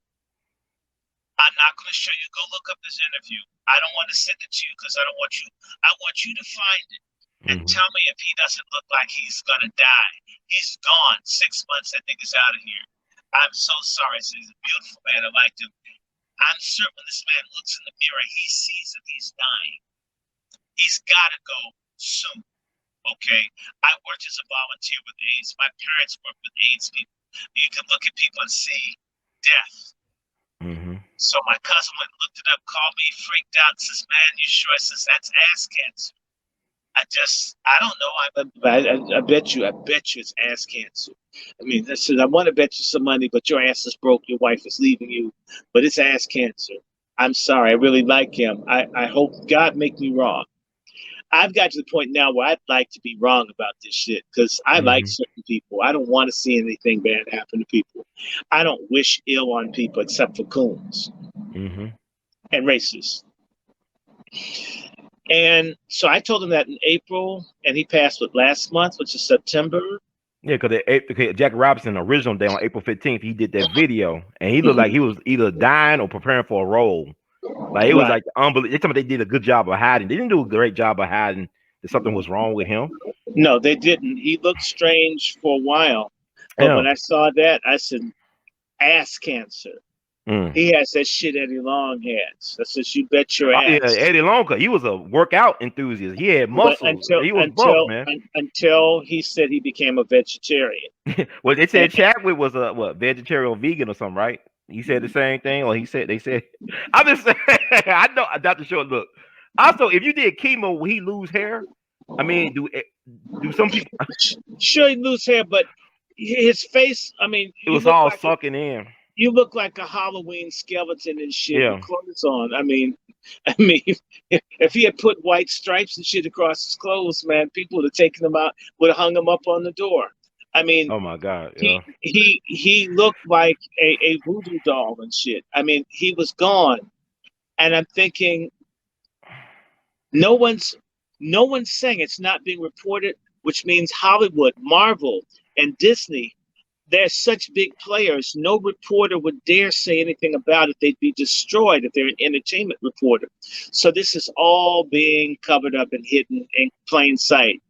I'm not going to show you. Go look up this interview. I don't want to send it to you because I want you to find it and tell me if he doesn't look like he's going to die. He's gone. 6 months, that nigga's out of here. I'm so sorry. He's a beautiful man. I liked him. I'm certain when this man looks in the mirror, he sees that he's dying. He's got to go soon. Okay? I worked as a volunteer with AIDS. My parents worked with AIDS people. You can look at people and see death. So my cousin went and looked it up, called me, freaked out, says, man, you sure? I says, that's ass cancer. I don't know. I bet you it's ass cancer. I mean, I want to bet you some money, but your ass is broke. Your wife is leaving you, but it's ass cancer. I'm sorry. I really like him. I hope God make me wrong. I've got to the point now where I'd like to be wrong about this shit because I like certain people. I don't want to see anything bad happen to people. I don't wish ill on people except for coons and racists. And so I told him that in April, and he passed last month, which is September. Yeah, because Jack Robinson original day on April 15th, he did that video, and he looked like he was either dying or preparing for a role. Like it was Right. like unbelievable. They did a good job of hiding. They didn't do a great job of hiding that something was wrong with him. No, they didn't. He looked strange for a while, but Yeah. when I saw that, I said, "Ass cancer." Mm. He has that shit Eddie Long has. I said, "You bet your Oh yeah, ass." Eddie Lonka. He was a workout enthusiast. He had But muscles. He was buff, man. until he said he became a vegetarian. Well, they And said Chadwick was a vegetarian or vegan or something, right? He said the same thing, or they said. I'm just saying. I know Dr. Short. Look, also if you did chemo, will he lose hair? I mean, do some people? sure, he lose hair, but his face. I mean, It was all sucking in. you look like a Halloween skeleton and shit with Yeah. clothes on. I mean, if he had put white stripes and shit across his clothes, man, people would have taken him out, would have hung him up on the door. I mean, Oh my God. he Yeah. he looked like a voodoo doll and shit. I mean, he was gone, and I'm thinking, no one's saying it's not being reported, which means Hollywood, Marvel, and Disney. They're such big players. No reporter would dare say anything about it. They'd be destroyed if they're an entertainment reporter. So this is all being covered up and hidden in plain sight.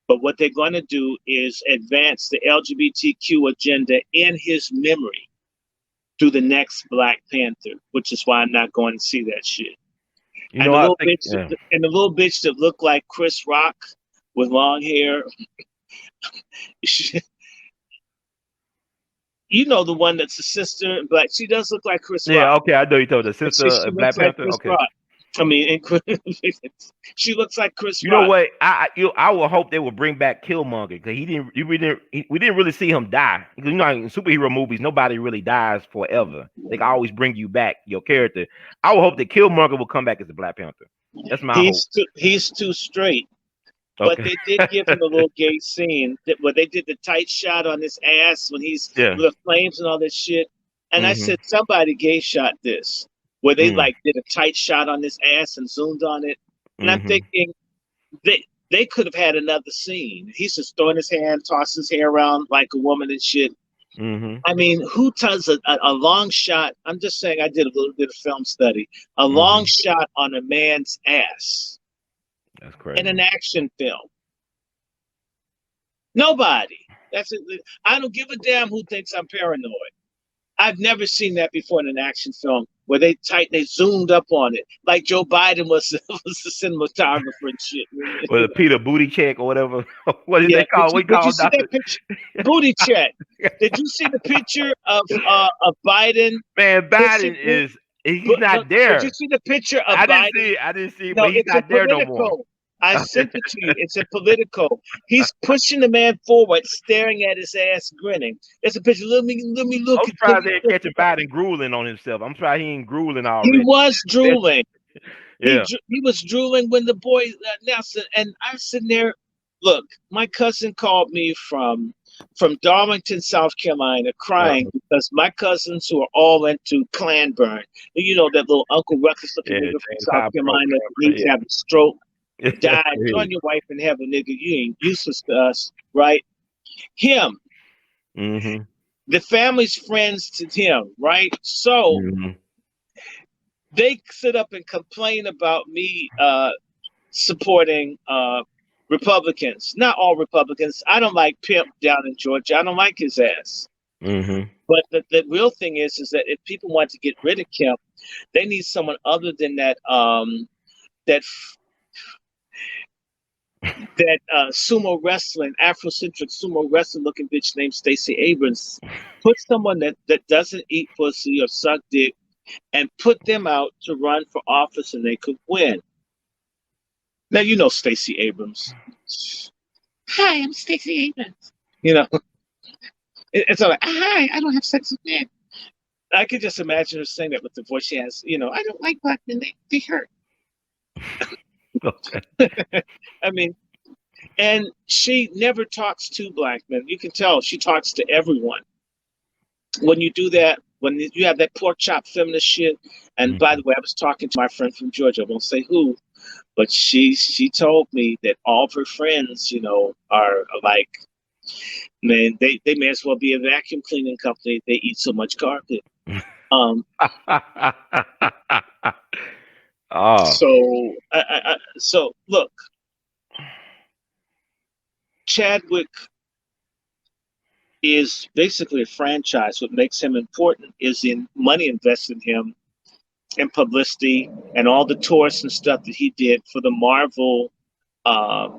But what they're going to do is advance the LGBTQ agenda in his memory through the next Black Panther, which is why I'm not going to see that shit. You And know, the I little think. bitch, and the little bitch that looked like Chris Rock with long hair. You know, the one that's the sister, but she does look like Chris Yeah. Rock. Okay. I know you told the She sister Black looks like Panther. Chris Okay. Rock. I mean, she looks like Chris You know Rock. what? I will hope they will bring back Killmonger because we didn't really see him die. Because in superhero movies, nobody really dies forever. They can always bring you back your character. I will hope that Killmonger will come back as the Black Panther. That's my hope. He's too straight. But Okay. they did give him a little gay scene where they did the tight shot on his ass when he's Yeah. with the flames and all this shit. And I said, somebody gay shot this, where they like did a tight shot on his ass and zoomed on it. And I'm thinking they could have had another scene. He's just throwing his hand, tossing his hair around like a woman and shit. I mean, who does a long shot? I'm just saying, I did a little bit of film study. A long shot on a man's ass. That's crazy. In an action film. Nobody. That's it. I don't give a damn who thinks I'm paranoid. I've never seen that before in an action film where they zoomed up on it, like Joe Biden was the cinematographer and shit. Or the Peter Booty Check or whatever. What did Yeah, they call? did you see that picture? Booty check. Did you see the picture of Biden? Man, Biden he's not there. Did you see the picture of Biden? I didn't see it, no, but he's not there no more. I sent it to you. It's a political. He's pushing the man forward, staring at his ass, grinning. There's a picture. Let me look. I'm surprised they're catching Biden drooling on himself. I'm surprised he ain't drooling already. He was drooling. Yeah. He was drooling when the boy announced it. And I'm sitting there. Look, my cousin called me from Darlington, South Carolina, crying because my cousins who are all into Clan burn. You know that little Uncle Ruckus looking nigga from South Carolina. He's having a stroke. Died. Join your wife in heaven, nigga. You ain't useless to us, right? Him. The family's friends to him, right? So they sit up and complain about me supporting Republicans. Not all Republicans. I don't like Pimp down in Georgia. I don't like his ass. But the real thing is that if people want to get rid of Kemp, they need someone other than that sumo wrestling, Afrocentric sumo wrestling looking bitch named Stacey Abrams. Put someone that doesn't eat pussy or suck dick and put them out to run for office and they could win. Now, you know Stacey Abrams. Hi, I'm Stacey Abrams. You know, it's all like, hi, I don't have sex with men. I could just imagine her saying that with the voice she has. You know, I don't like black men, they hurt. I mean, and she never talks to black men. You can tell she talks to everyone. When you do that, when you have that pork chop feminist shit, and by the way, I was talking to my friend from Georgia, I won't say who, but she told me that all of her friends, you know, are like Man, they may as well be a vacuum cleaning company. They eat so much carpet. Um, Oh, so look, Chadwick is basically a franchise. What makes him important is in money invested in him and publicity and all the tours and stuff that he did for the Marvel uh,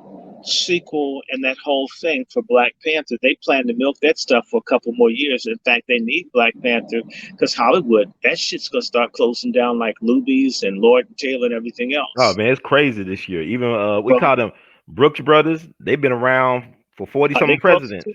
sequel and that whole thing for Black Panther. They plan to milk that stuff for a couple more years. In fact, they need Black Panther because Hollywood, that shit's gonna start closing down like Luby's and Lord and Taylor and everything oh else. man, it's crazy this year. Even we Well, call them Brooks Brothers. They've been around for 40 are they something close presidents. to?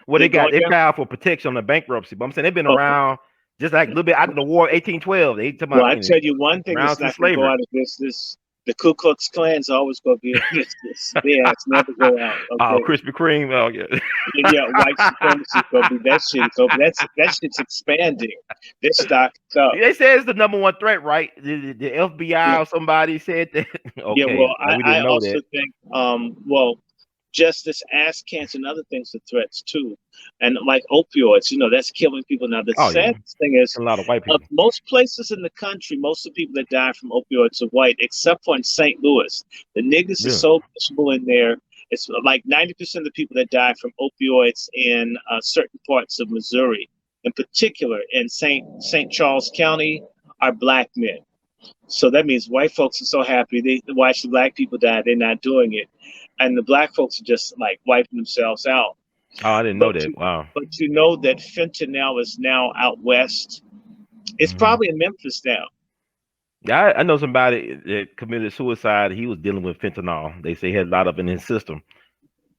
Well, They're going, they yeah. filed for protection on the bankruptcy, but I'm saying they've been Okay. around just like a little bit after the war of 1812. They talking Well, about I tell you one thing around that's since not going to go slavery. out of business. The Ku Klux Klan's always going to be in business. Their ass never go out. Oh, Okay. Krispy Kreme. Oh yeah. Yeah, white supremacy gonna be that shit is over. That shit's expanding. This stock is up. They say it's the number one threat, right? The Yeah, FBI or somebody said that. yeah. Okay, Well, we I didn't know also that. think well, just this ass cancer and other things are threats too, and like opioids, that's killing people now. The Oh yeah, saddest thing is, a lot of white of people. most places in the country, most of the people that die from opioids are white, except for in St. Louis. The niggas is Yeah. so miserable in there. It's like 90% of the people that die from opioids in certain parts of Missouri, in particular in St. Charles County, are black men. So that means white folks are so happy they watch the black people die, they're not doing it, and the black folks are just like wiping themselves out. Oh, I didn't know But that. you, Wow. but you know that fentanyl is now out west. It's Hmm. probably in Memphis now. Yeah, I know somebody that committed suicide. He was dealing with fentanyl. They say he had a lot of it in his system.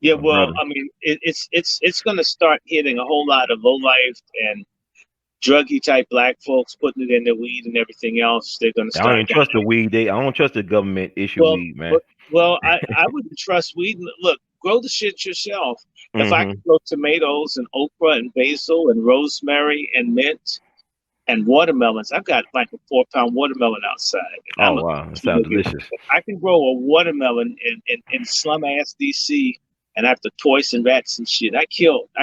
Yeah, My well, brother. I mean, it's going to start hitting a whole lot of low life and druggy type black folks putting it in their weed and everything else. They're going to I don't start even trust the dying. weed. I don't trust the government issue Well, weed, man. but, well, I wouldn't trust weed. Look, grow the shit yourself. If I Hmm. could grow tomatoes and okra and basil and rosemary and mint and watermelons, I've got like a 4-pound watermelon outside. And Oh I'm a wow, that sounds nigga. delicious. I can grow a watermelon in slum ass DC and I have to poison rats and shit. I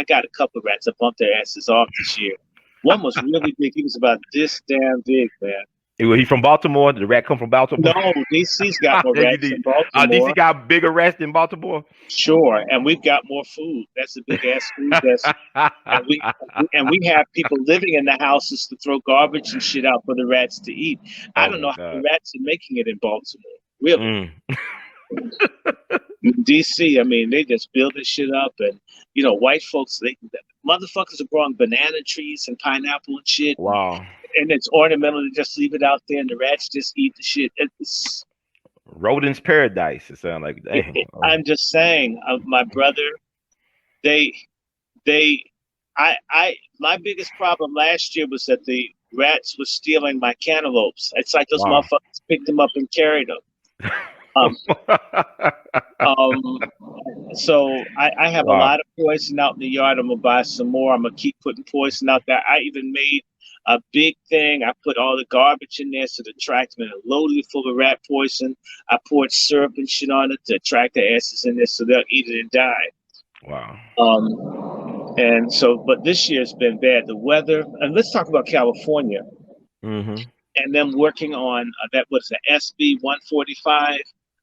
got a couple of rats. I bumped their asses off this year. One was really big. He was about this damn big, man. He from Baltimore. Did the rat come from Baltimore? No, DC's got more You rats need, than DC Baltimore. got bigger rats than Baltimore. Sure, and we've got more food. That's a big ass food desk, and we have people living in the houses to throw garbage and shit out for the rats to eat. I Oh don't my know how the God. rats are making it in Baltimore. Really, Mm. in DC, I mean, they just build this shit up, and white folks, motherfuckers are growing banana trees and pineapple and shit, Wow. and it's ornamental. They just leave it out there, and the rats just eat the shit. Rodent's paradise. It sounds like dang. Oh, I'm just saying, my brother, they they my biggest problem last year was that the rats were stealing my cantaloupes. It's like those wow. motherfuckers picked them up and carried them. Um, um, so I have a Wow. lot of poison out in the yard. I'm gonna buy some more. I'm gonna keep putting poison out there. I even made a big thing. I put all the garbage in there so the tractor loaded it full of rat poison. I poured syrup and shit on it to attract the asses in there so they'll eat it and die. Wow. And so, but this year's been bad. The weather, and let's talk about California Hmm. and them working on that was the SB 145,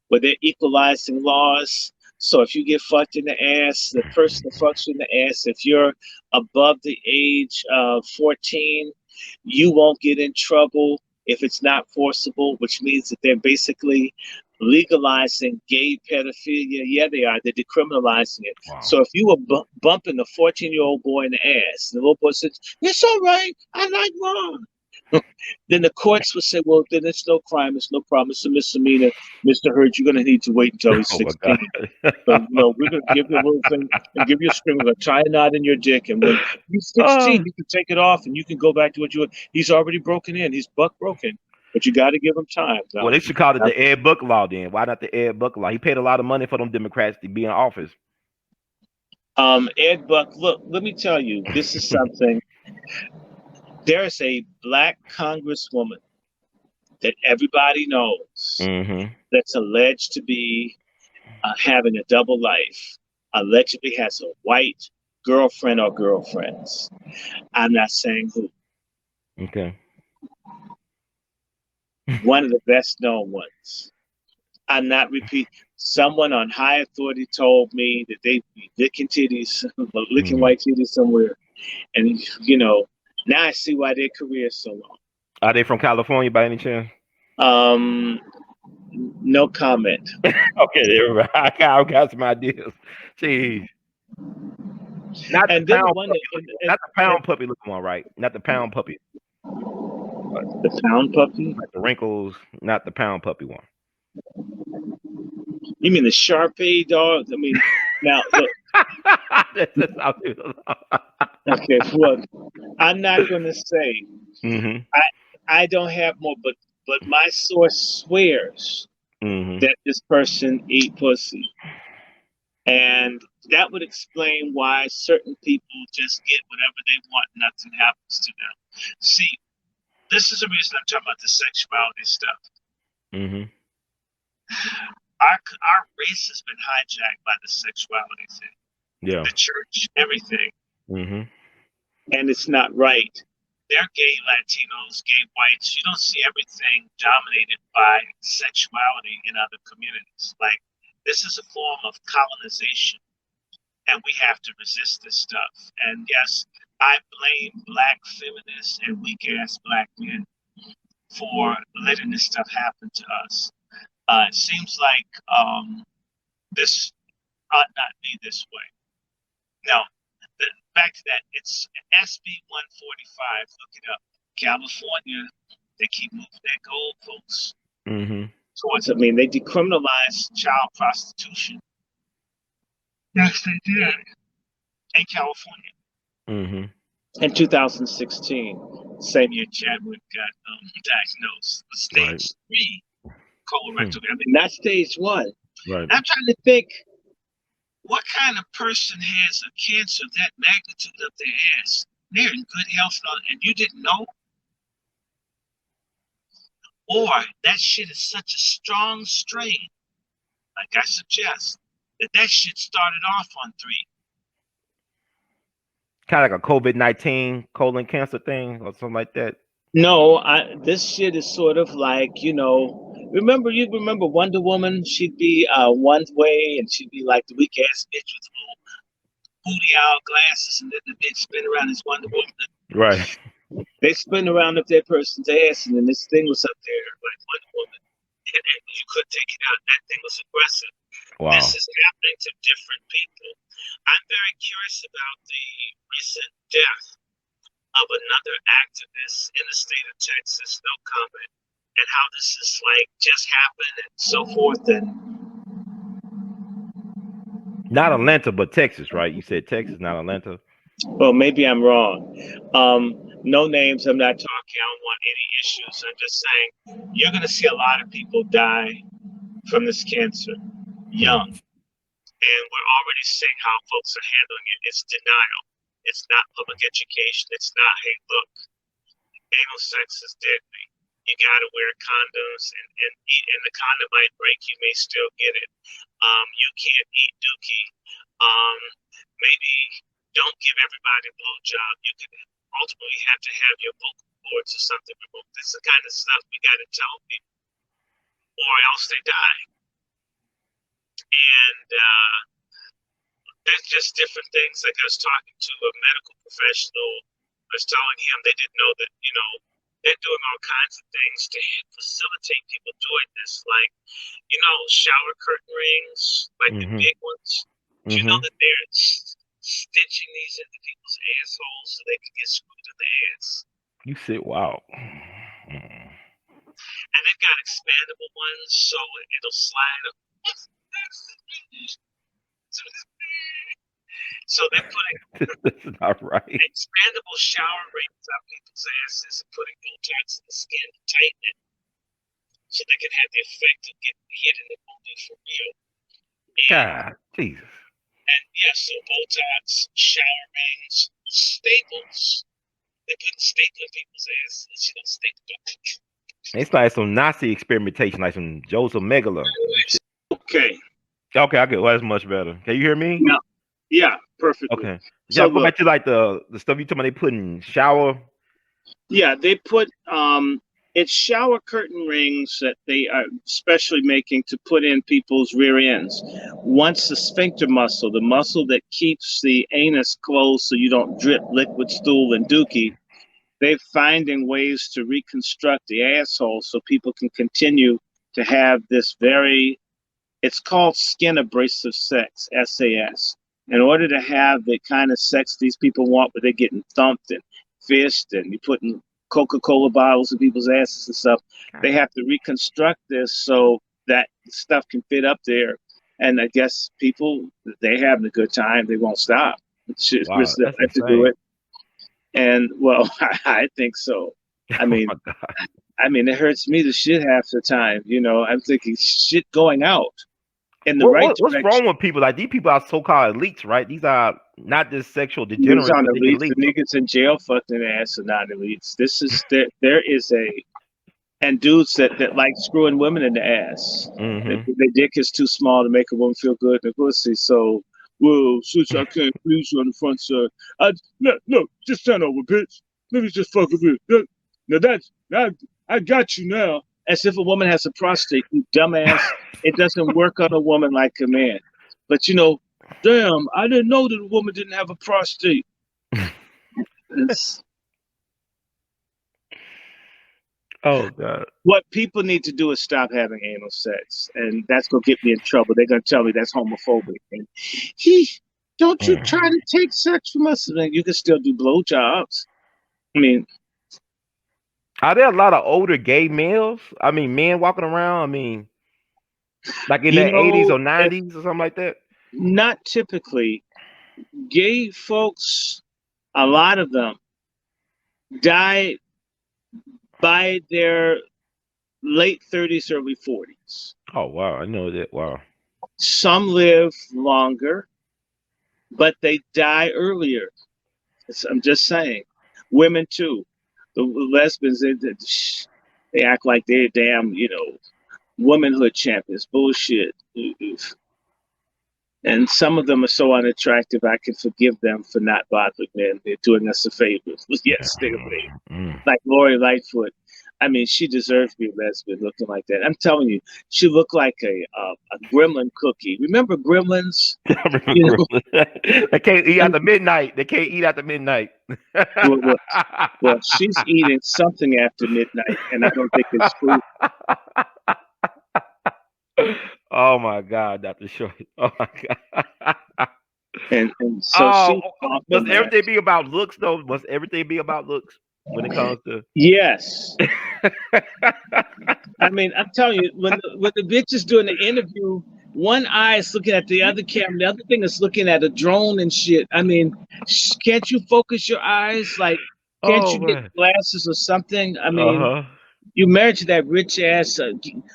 where they're equalizing laws. So if you get fucked in the ass, the person that fucks you in the ass, if you're above the age of 14, you won't get in trouble if it's not forcible, which means that they're basically legalizing gay pedophilia. Yeah, they are. They're decriminalizing it. Wow. So if you were bumping a 14-year-old boy in the ass, the little boy says, "It's all right. I like mom." Then the courts would say, well, then it's no crime, it's no problem, it's a misdemeanor. Mr. Hurd, you're going to need to wait until he's Oh my God. 16. So, we're going to give you a little thing and give you a string, we're going to tie a knot in your dick. And when he's 16, Oh, you can take it off and you can go back to what you were. He's already broken in, he's buck broken, but you got to give him time. well, Now, they should call it the Ed Book law then. Why not the Ed Book law? He paid a lot of money for them Democrats to be in office. Ed Buck, look, let me tell you, this is something. There's a black congresswoman that everybody knows Hmm. that's alleged to be having a double life, allegedly has a white girlfriend or girlfriends. I'm not saying who. Okay. One of the best known ones. I'm not repeat. Someone on high authority told me that they be licking titties, licking white titties somewhere, and now I see why their career is so long. Are they from California by any chance? No comment. Okay, right. I got some ideas. Jeez. Not the And then the pound one puppy. that Not the pound puppy looking one, right? Not the pound puppy. the pound puppy. Like the wrinkles, not the pound puppy one. You mean the Sharpei dog? I mean, now look. Okay, look. I'm not going to say. Mm-hmm. I don't have more, but my source swears that this person eat pussy, and that would explain why certain people just get whatever they want, and nothing happens to them. See, this is the reason I'm talking about the sexuality stuff. Mm-hmm. Our race has been hijacked by the sexuality thing. Yeah. The church, everything. Mm-hmm. And it's not right. They're gay Latinos, gay whites. You don't see everything dominated by sexuality in other communities. Like, this is a form of colonization, and we have to resist this stuff. And yes, I blame black feminists and weak-ass black men for letting this stuff happen to us. It seems like this ought not be this way. Now, back to that, it's SB 145. Look it up. California, they keep moving that goalposts. Mm-hmm. Towards, I mean, they decriminalized child prostitution. Yes, they did. In California. Mm-hmm. In 2016, same year Chadwick got diagnosed with stage 3 colorectal. I mean, not stage 1. Right. I'm trying to think, what kind of person has a cancer that magnitude up their ass? They're in good health, and you didn't know? Or that shit is such a strong strain, like I suggest, that shit started off on 3. Kind of like a COVID-19 colon cancer thing or something like that. No, this shit is sort of like, remember Wonder Woman? She'd be one way, and she'd be like the weak ass bitch with the little booty owl glasses, and then they'd spin around as Wonder Woman. Right. They spin around up that person's ass, and then this thing was up there like Wonder Woman, and you couldn't take it out. That thing was aggressive. Wow. This is happening to different people. I'm very curious about the recent death of another activist in the state of Texas, no comment, and how this is like just happened and so forth. And not Atlanta, but Texas, right? You said Texas, not Atlanta. Well, maybe I'm wrong. No names. I'm not talking. I don't want any issues. I'm just saying you're going to see a lot of people die from this cancer young. And we're already seeing how folks are handling it. It's denial. It's not public education. It's not, hey, look, anal sex is deadly. You got to wear condoms and eat, and the condom might break. You may still get it. You can't eat dookie. Maybe don't give everybody a blowjob. You can ultimately have to have your vocal cords or something removed. This is the kind of stuff we got to tell people, or else they die. And there's just different things. Like I was talking to a medical professional. I was telling him they didn't know that, they're doing all kinds of things to facilitate people doing this. Like, shower curtain rings, like the big ones. Do you know that they're stitching these into people's assholes so they can get screwed in the ass? You said, wow. And they've got expandable ones, so it'll slide up. So they're putting this is not right. Expandable shower rings up people's asses and putting Botox in the skin to tighten it, so they can have the effect of getting hit in the booty for real. God, Jesus. And yes, so Botox, shower rings, staples. They put staples in people's asses. Staples. It's like some Nazi experimentation, like some Joseph Megala. Okay. Okay, I get. Well, that's much better. Can you hear me? No. Yeah. perfectly. Okay. So Yeah, go look, back to like the stuff you talking about. They put in shower. yeah, they put it's shower curtain rings that they are specially making to put in people's rear ends. Once the sphincter muscle, the muscle that keeps the anus closed so you don't drip liquid stool and dookie, they're finding ways to reconstruct the asshole so people can continue to have this very, it's called skin abrasive sex, SAS. In order to have the kind of sex these people want, where they're getting thumped and fisted and you're putting Coca-Cola bottles in people's asses and stuff, they have to reconstruct this so that stuff can fit up there. And I guess people, they having a good time, they won't stop. It's just Wow, risk their that's life to do insane. it. And well, I think so. I Oh mean, my God. it hurts me to shit half the time. I'm thinking shit going out in the What, right what's wrong direction. with people? Like these people are so-called elites, right? These are not just sexual These degenerates, aren't but they elites. The elites. niggas in jail fucking their ass are not elites. This is there is and dudes that like screwing women in the ass. Mm-hmm. Their dick is too small to make a woman feel good in the pussy. So, well, since I can't please you on the front side, look, just stand over, bitch. Let me just fuck a bit. Now I got you now. As if a woman has a prostate, you dumbass. It doesn't work on a woman like a man. But damn, I didn't know that a woman didn't have a prostate. It's, Oh God. what people need to do is stop having anal sex, and that's gonna get me in trouble. They're gonna tell me that's homophobic. And don't you try to take sex from us? I mean, you can still do blowjobs. I mean, Are there a lot of older gay males? I mean, men walking around. I mean, like in the 80s or if 90s or something like that. not typically, gay folks, a lot of them die by their late 30s, early 40s. Oh wow, I know that. Wow. Some live longer, but they die earlier. I'm just saying. Women too. The lesbians, they act like they're damn, womanhood champions. Bullshit. And some of them are so unattractive, I can forgive them for not bothering men. They're doing us a favor. Yes, they're a favor. Mm. Like Lori Lightfoot. I mean, she deserves to be a lesbian looking like that. I'm telling you, she looked like a gremlin cookie. Remember gremlins? I remember You know, Gremlins. They can't eat after midnight. They can't eat after midnight. well, she's eating something after midnight, and I don't think it's food. Oh my God, Dr. Short. Oh my God. And so she's off the Must map. everything be about looks though? Must everything be about looks when it comes to Yes. I mean, I'm telling you, when the bitch is doing the interview, one eye is looking at the other camera, the other thing is looking at a drone and shit. I mean, can't you focus your eyes? Like, can't oh you get man. glasses or something? I mean, Uh-huh. you married to that rich ass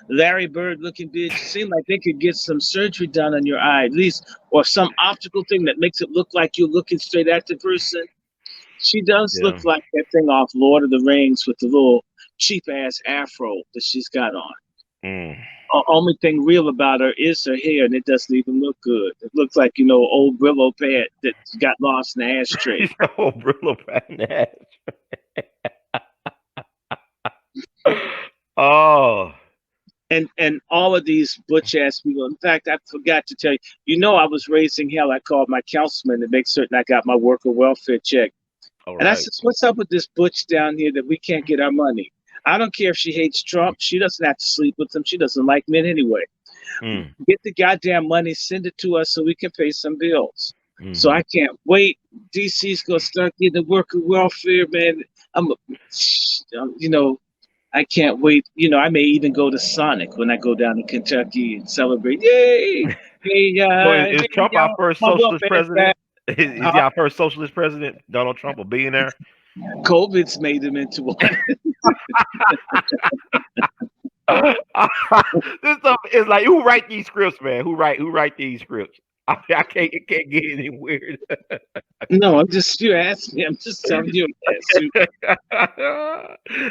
Larry Bird looking bitch. It seemed like they could get some surgery done on your eye, at least, or some optical thing that makes it look like you're looking straight at the person. She does Yeah. look like that thing off Lord of the Rings with the little cheap ass afro that she's got on. Mm. Only thing real about her is her hair, and it doesn't even look good. It looks like old Brillo pad that got lost in the ashtray. Oh, Brillo Patton. Oh. And all of these butch ass people. In fact, I forgot to tell you. I was raising hell. I called my councilman to make certain I got my worker welfare check. All And I right. said, "What's up with this butch down here that we can't get our money? I don't care if she hates Trump. She doesn't have to sleep with him. She doesn't like men anyway. Mm. Get the goddamn money, send it to us so we can pay some bills." Mm-hmm. So I can't wait. DC's gonna start getting the worker welfare, man. I can't wait. I may even go to Sonic when I go down to Kentucky and celebrate. Yay! Hey, So is Trump our y'all, first my socialist welfare's back. president? Is he our first socialist president? Donald Trump, a billionaire? COVID's made him into one. This stuff is like, who write these scripts, man? Who write these scripts? I can't get any weird. No, you asked me. I'm just telling you.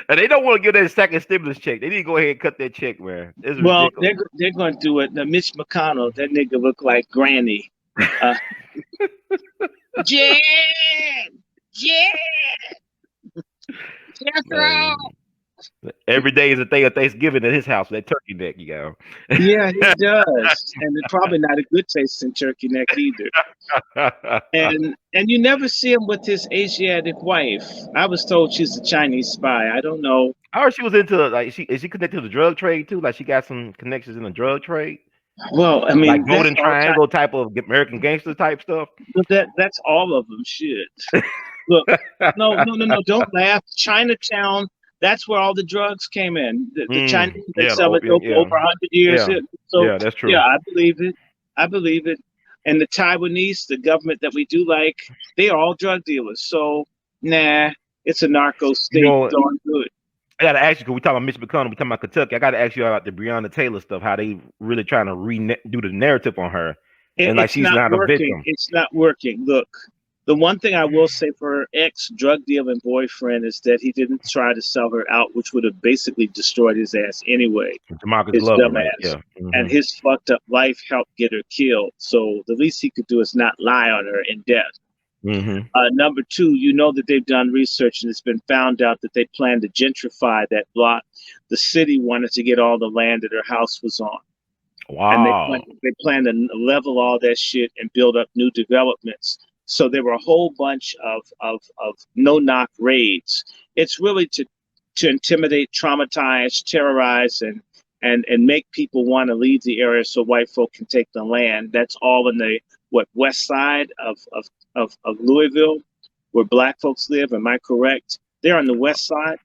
And they don't want to give that second stimulus check. They need to go ahead and cut that check, man. It's Well, ridiculous. they're going to do it. Now, Mitch McConnell, that nigga look like Granny. Jen, Jen, Jethro. Man, every day is a day of Thanksgiving at his house. That turkey neck, you go. Yeah, he does, and it's probably not a good tasting turkey neck either. And you never see him with his Asiatic wife. I was told she's a Chinese spy. I don't know. I heard she was into like is she connected to the drug trade too? Like she got some connections in the drug trade, Well, I like mean, that's Golden all. Triangle type of American gangster type stuff. But that's all of them. Shit. Look, no. Don't laugh. Chinatown. That's where all the drugs came in. The Chinese been Yeah, the selling opium. dope for Yeah, over 100 years. yeah, So yeah. That's yeah, true. I believe it. I believe it. And the Taiwanese, the government that we do like, they are all drug dealers. So nah, it's a narco You state. know, Darn good. I gotta ask you because we talking about Mitch McConnell, we talking about Kentucky. I gotta ask you about the Breonna Taylor stuff. How they really trying to do the narrative on her, and like It's she's not not a working. victim. It's not working. Look, the one thing I will say for her ex drug dealing boyfriend is that he didn't try to sell her out, which would have basically destroyed his ass anyway. Demarcus His Glover, dumb right? ass. Yeah. And his fucked up life helped get her killed. So the least he could do is not lie on her in death. Number two, you know that they've done research and it's been found out that they plan to gentrify that block. The city wanted to get all the land that her house was on. And Wow. they plan to level all that shit and build up new developments. So there were a whole bunch of no-knock raids. It's really to intimidate, traumatize, terrorize, and make people want to leave the area so white folk can take the land. That's all in the west side of Louisville, where black folks live. Am I correct? They're on the west side.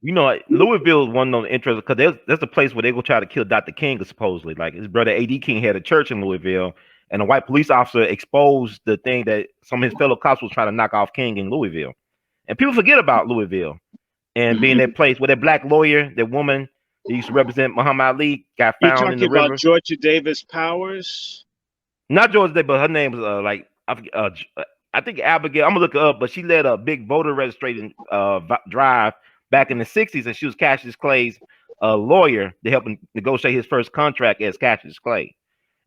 You know, Louisville is one of those interests because there's a place where they go try to kill Dr. King, supposedly. Like his brother A.D. King had a church in Louisville, and a white police officer exposed the thing that some of his fellow cops was trying to knock off King in Louisville. And people forget about Louisville and being that place where that black lawyer, that woman that used to represent Muhammad Ali, got You're found in talking the river. about Georgia Davis Powers? Not Georgia Day, but her name was I think Abigail. I'm gonna look her up, but she led a big voter registration drive back in the '60s, and she was Cassius Clay's lawyer to help him negotiate his first contract as Cassius Clay.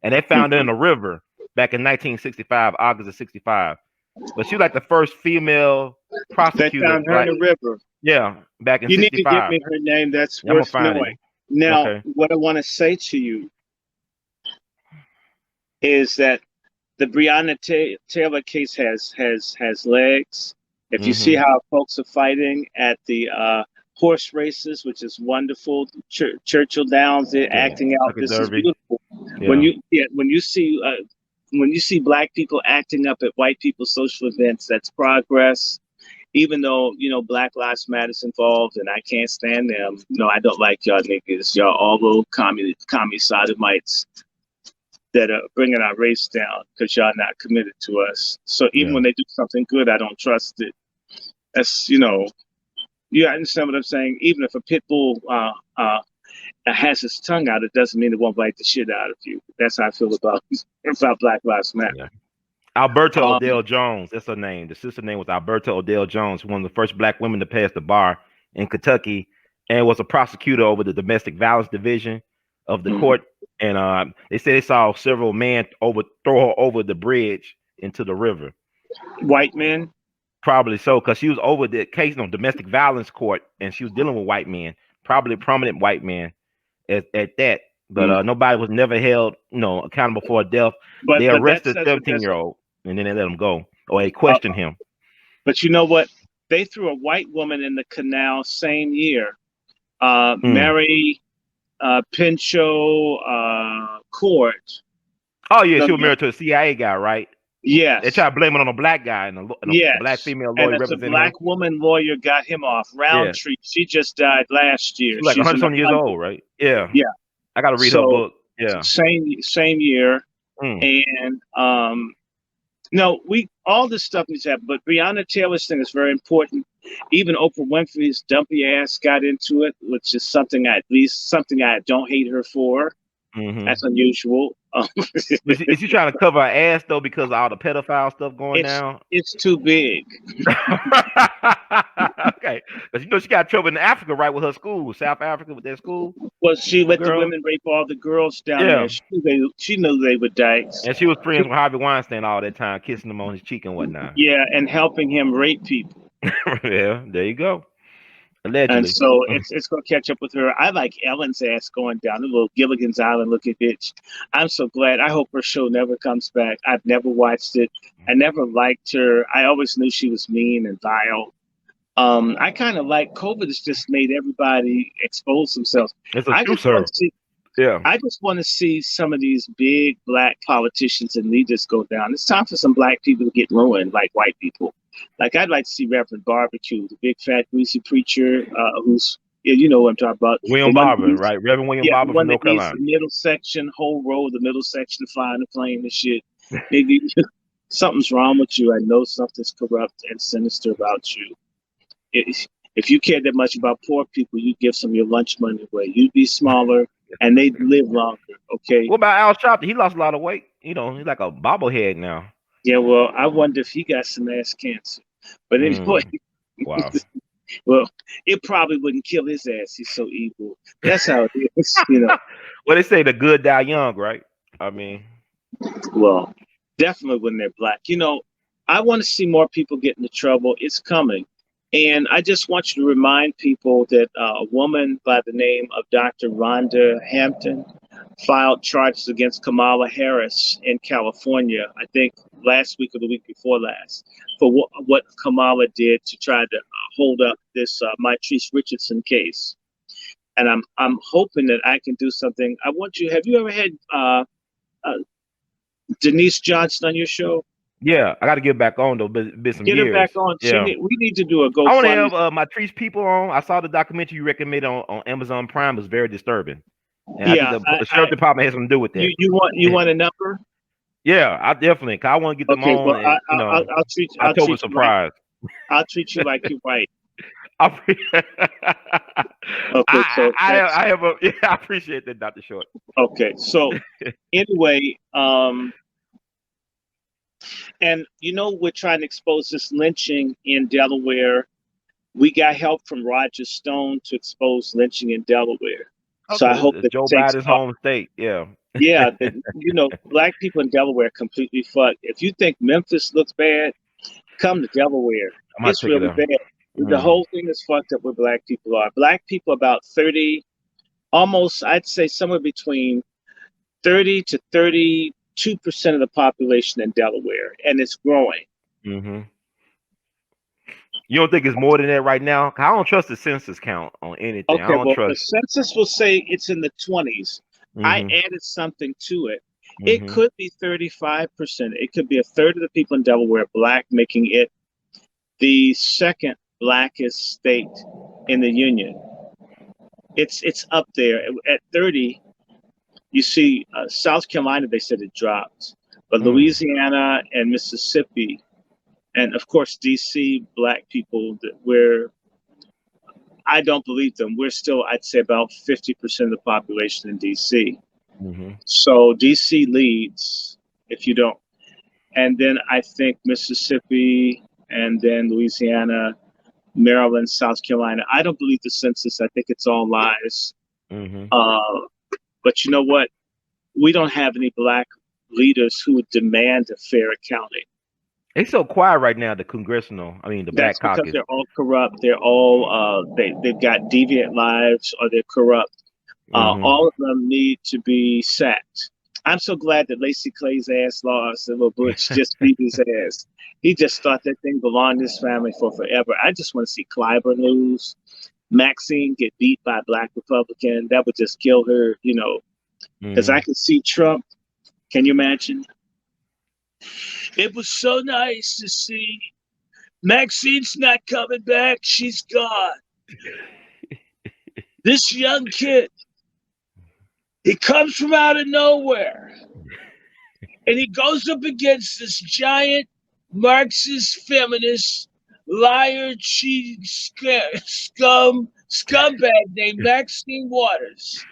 And they found her in the river back in 1965, August of '65. But she was like the first female prosecutor. They found her in the river. Yeah, back in You need '65. to give me her name. That's I'm gonna worth find knowing. it. Now, Okay. what I want to say to you is that the Breonna Taylor case has legs. If you see how folks are fighting at the horse races, which is wonderful, Churchill Downs, they're acting out. This is beautiful. Yeah. When you see black people acting up at white people's social events, that's progress. Even though Black Lives Matter's involved, and I can't stand them. No, I don't like y'all niggas. Y'all all little commie sodomites that are bringing our race down because y'all not committed to us. So even when they do something good, I don't trust it. That's you understand what I'm saying? Even if a pit bull has his tongue out, it doesn't mean it won't bite the shit out of you. That's how I feel about Black Lives Matter. Yeah. Alberta Odell Jones, that's her name. The sister name was Alberta Odell Jones, one of the first black women to pass the bar in Kentucky, and was a prosecutor over the domestic violence division of the court. And they said they saw several men throw her over the bridge into the river. White men? Probably so, because she was over the case on domestic violence court, and she was dealing with white men, probably prominent white men at that. But nobody was never held, accountable for a death. They arrested a 17-year-old, and then they let him go, or they questioned him. But you know what? They threw a white woman in the canal same year. Mary Pinchot Court. Oh yeah, she was married to a CIA guy, right? Yes. They tried to blame it on a black guy, and a black female lawyer representing him. And a black woman lawyer got him off. Roundtree. She just died last year. She's like 120 years old, right? Yeah. Yeah. I got to read her book. Yeah. Same year. And all this stuff needs to happen. But Breonna Taylor's thing is very important. Even Oprah Winfrey's dumpy ass got into it, which is something I don't hate her for. That's unusual. Is she trying to cover her ass though because of all the pedophile stuff going down? It's too big. Okay, because she got trouble in Africa, right, with her school, South Africa, with their school. Well, she let the Girl, women rape all the girls down yeah, there. She knew they were dykes. and she was friends with Harvey Weinstein all that time, kissing him on his cheek and whatnot. Yeah, and helping him rape people. Yeah, there you go. And Allegedly. so it's going to catch up with her. I like Ellen's ass going down, the little Gilligan's Island looking bitch. I'm so glad. I hope her show never comes back. I've never watched it. I never liked her. I always knew she was mean and vile. I kind of like COVID has just made everybody expose themselves. It's a I truth just want serum. to see. Yeah. I just want to see some of these big black politicians and leaders go down. It's time for some black people to get ruined, like white people. Like I'd like to see Reverend Barbecue, the big fat greasy preacher, who's you know what I'm talking about. The William one that Barber, needs, right? Reverend William yeah, the Barber from one that North needs Carolina. the middle section, whole row of the middle section to fly in the plane and shit. Maybe something's wrong with you. I know something's corrupt and sinister about you. If you cared that much about poor people, you'd give some of your lunch money away. You'd be smaller and they'd live longer, okay? What about Al Sharpton? He lost a lot of weight. He's like a bobblehead now. Yeah, well, I wonder if he got some ass cancer. But anyway, Wow. well, it probably wouldn't kill his ass. He's so evil. That's how it is, Well, they say the good die young, right? I mean, Well, definitely when they're black. I want to see more people get into trouble. It's coming. And I just want you to remind people that a woman by the name of Dr. Rhonda Hampton filed charges against Kamala Harris in California, I think last week or the week before last, for what Kamala did to try to hold up this Mitrice Richardson case. And I'm hoping that I can do something. Have you ever had Denise Johnson on your show? yeah, I got to get back on though. Been some Get her years. back on. Yeah. We need to do a I want to GoFundMe. have Mitrice people on. I saw the documentary you recommended on Amazon Prime. It was very disturbing. And Yeah, I think the sheriff department has something to do with that. you want a number? Yeah, I definitely. Cause I want to get them Okay, on. well, And, I'll treat October you surprise. I'll treat you like you're white. Okay, so I have a I appreciate that, Dr. Short. Okay, so anyway, and we're trying to expose this lynching in Delaware. We got help from Roger Stone to expose lynching in Delaware. Okay, so I hope that Joe takes Biden's home state. Yeah. Yeah, black people in Delaware are completely fucked. If you think Memphis looks bad, come to Delaware. It's really bad. The whole thing is fucked up where black people are. Black people about 30, almost, I'd say somewhere between 30 to 32% of the population in Delaware, and it's growing. Mm-hmm. You don't think it's more than that right now? I don't trust the census count on anything. Okay, I don't well, trust. the census will say it's in the 20s. I added something to it. It could be 35%. It could be a third of the people in Delaware black, making it the second blackest state in the union. It's up there at 30. You see, South Carolina, they said it dropped, but Louisiana and Mississippi, and of course DC, black people I don't believe them. We're still, I'd say, about 50% of the population in DC. So DC leads, if you don't. And then I think Mississippi, and then Louisiana, Maryland, South Carolina. I don't believe the census. I think it's all lies. But you know what? We don't have any black leaders who would demand a fair accounting. It's so quiet right now. The Black Caucus. Because they're all corrupt. They're all they've got deviant lives, or they're corrupt. All of them need to be sacked. I'm so glad that Lacey Clay's ass lost, and little Butch just beat his ass. He just thought that thing belonged to his family for forever. I just want to see Clyburn lose, Maxine get beat by a black Republican. That would just kill her, because I could see Trump. Can you imagine? It was so nice to see Maxine's not coming back. She's gone. This young kid, he comes from out of nowhere, and he goes up against this giant Marxist feminist liar, cheating scumbag named Maxine Waters.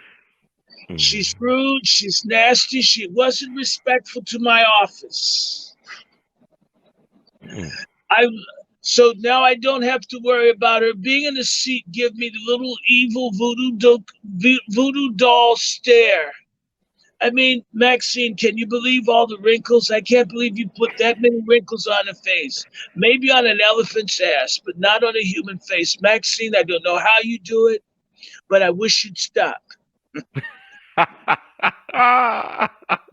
She's rude. She's nasty. She wasn't respectful to my office. So now I don't have to worry about her being in the seat. Give me the little evil voodoo doll stare. I mean, Maxine, can you believe all the wrinkles? I can't believe you put that many wrinkles on a face. Maybe on an elephant's ass, but not on a human face. Maxine, I don't know how you do it, but I wish you'd stop.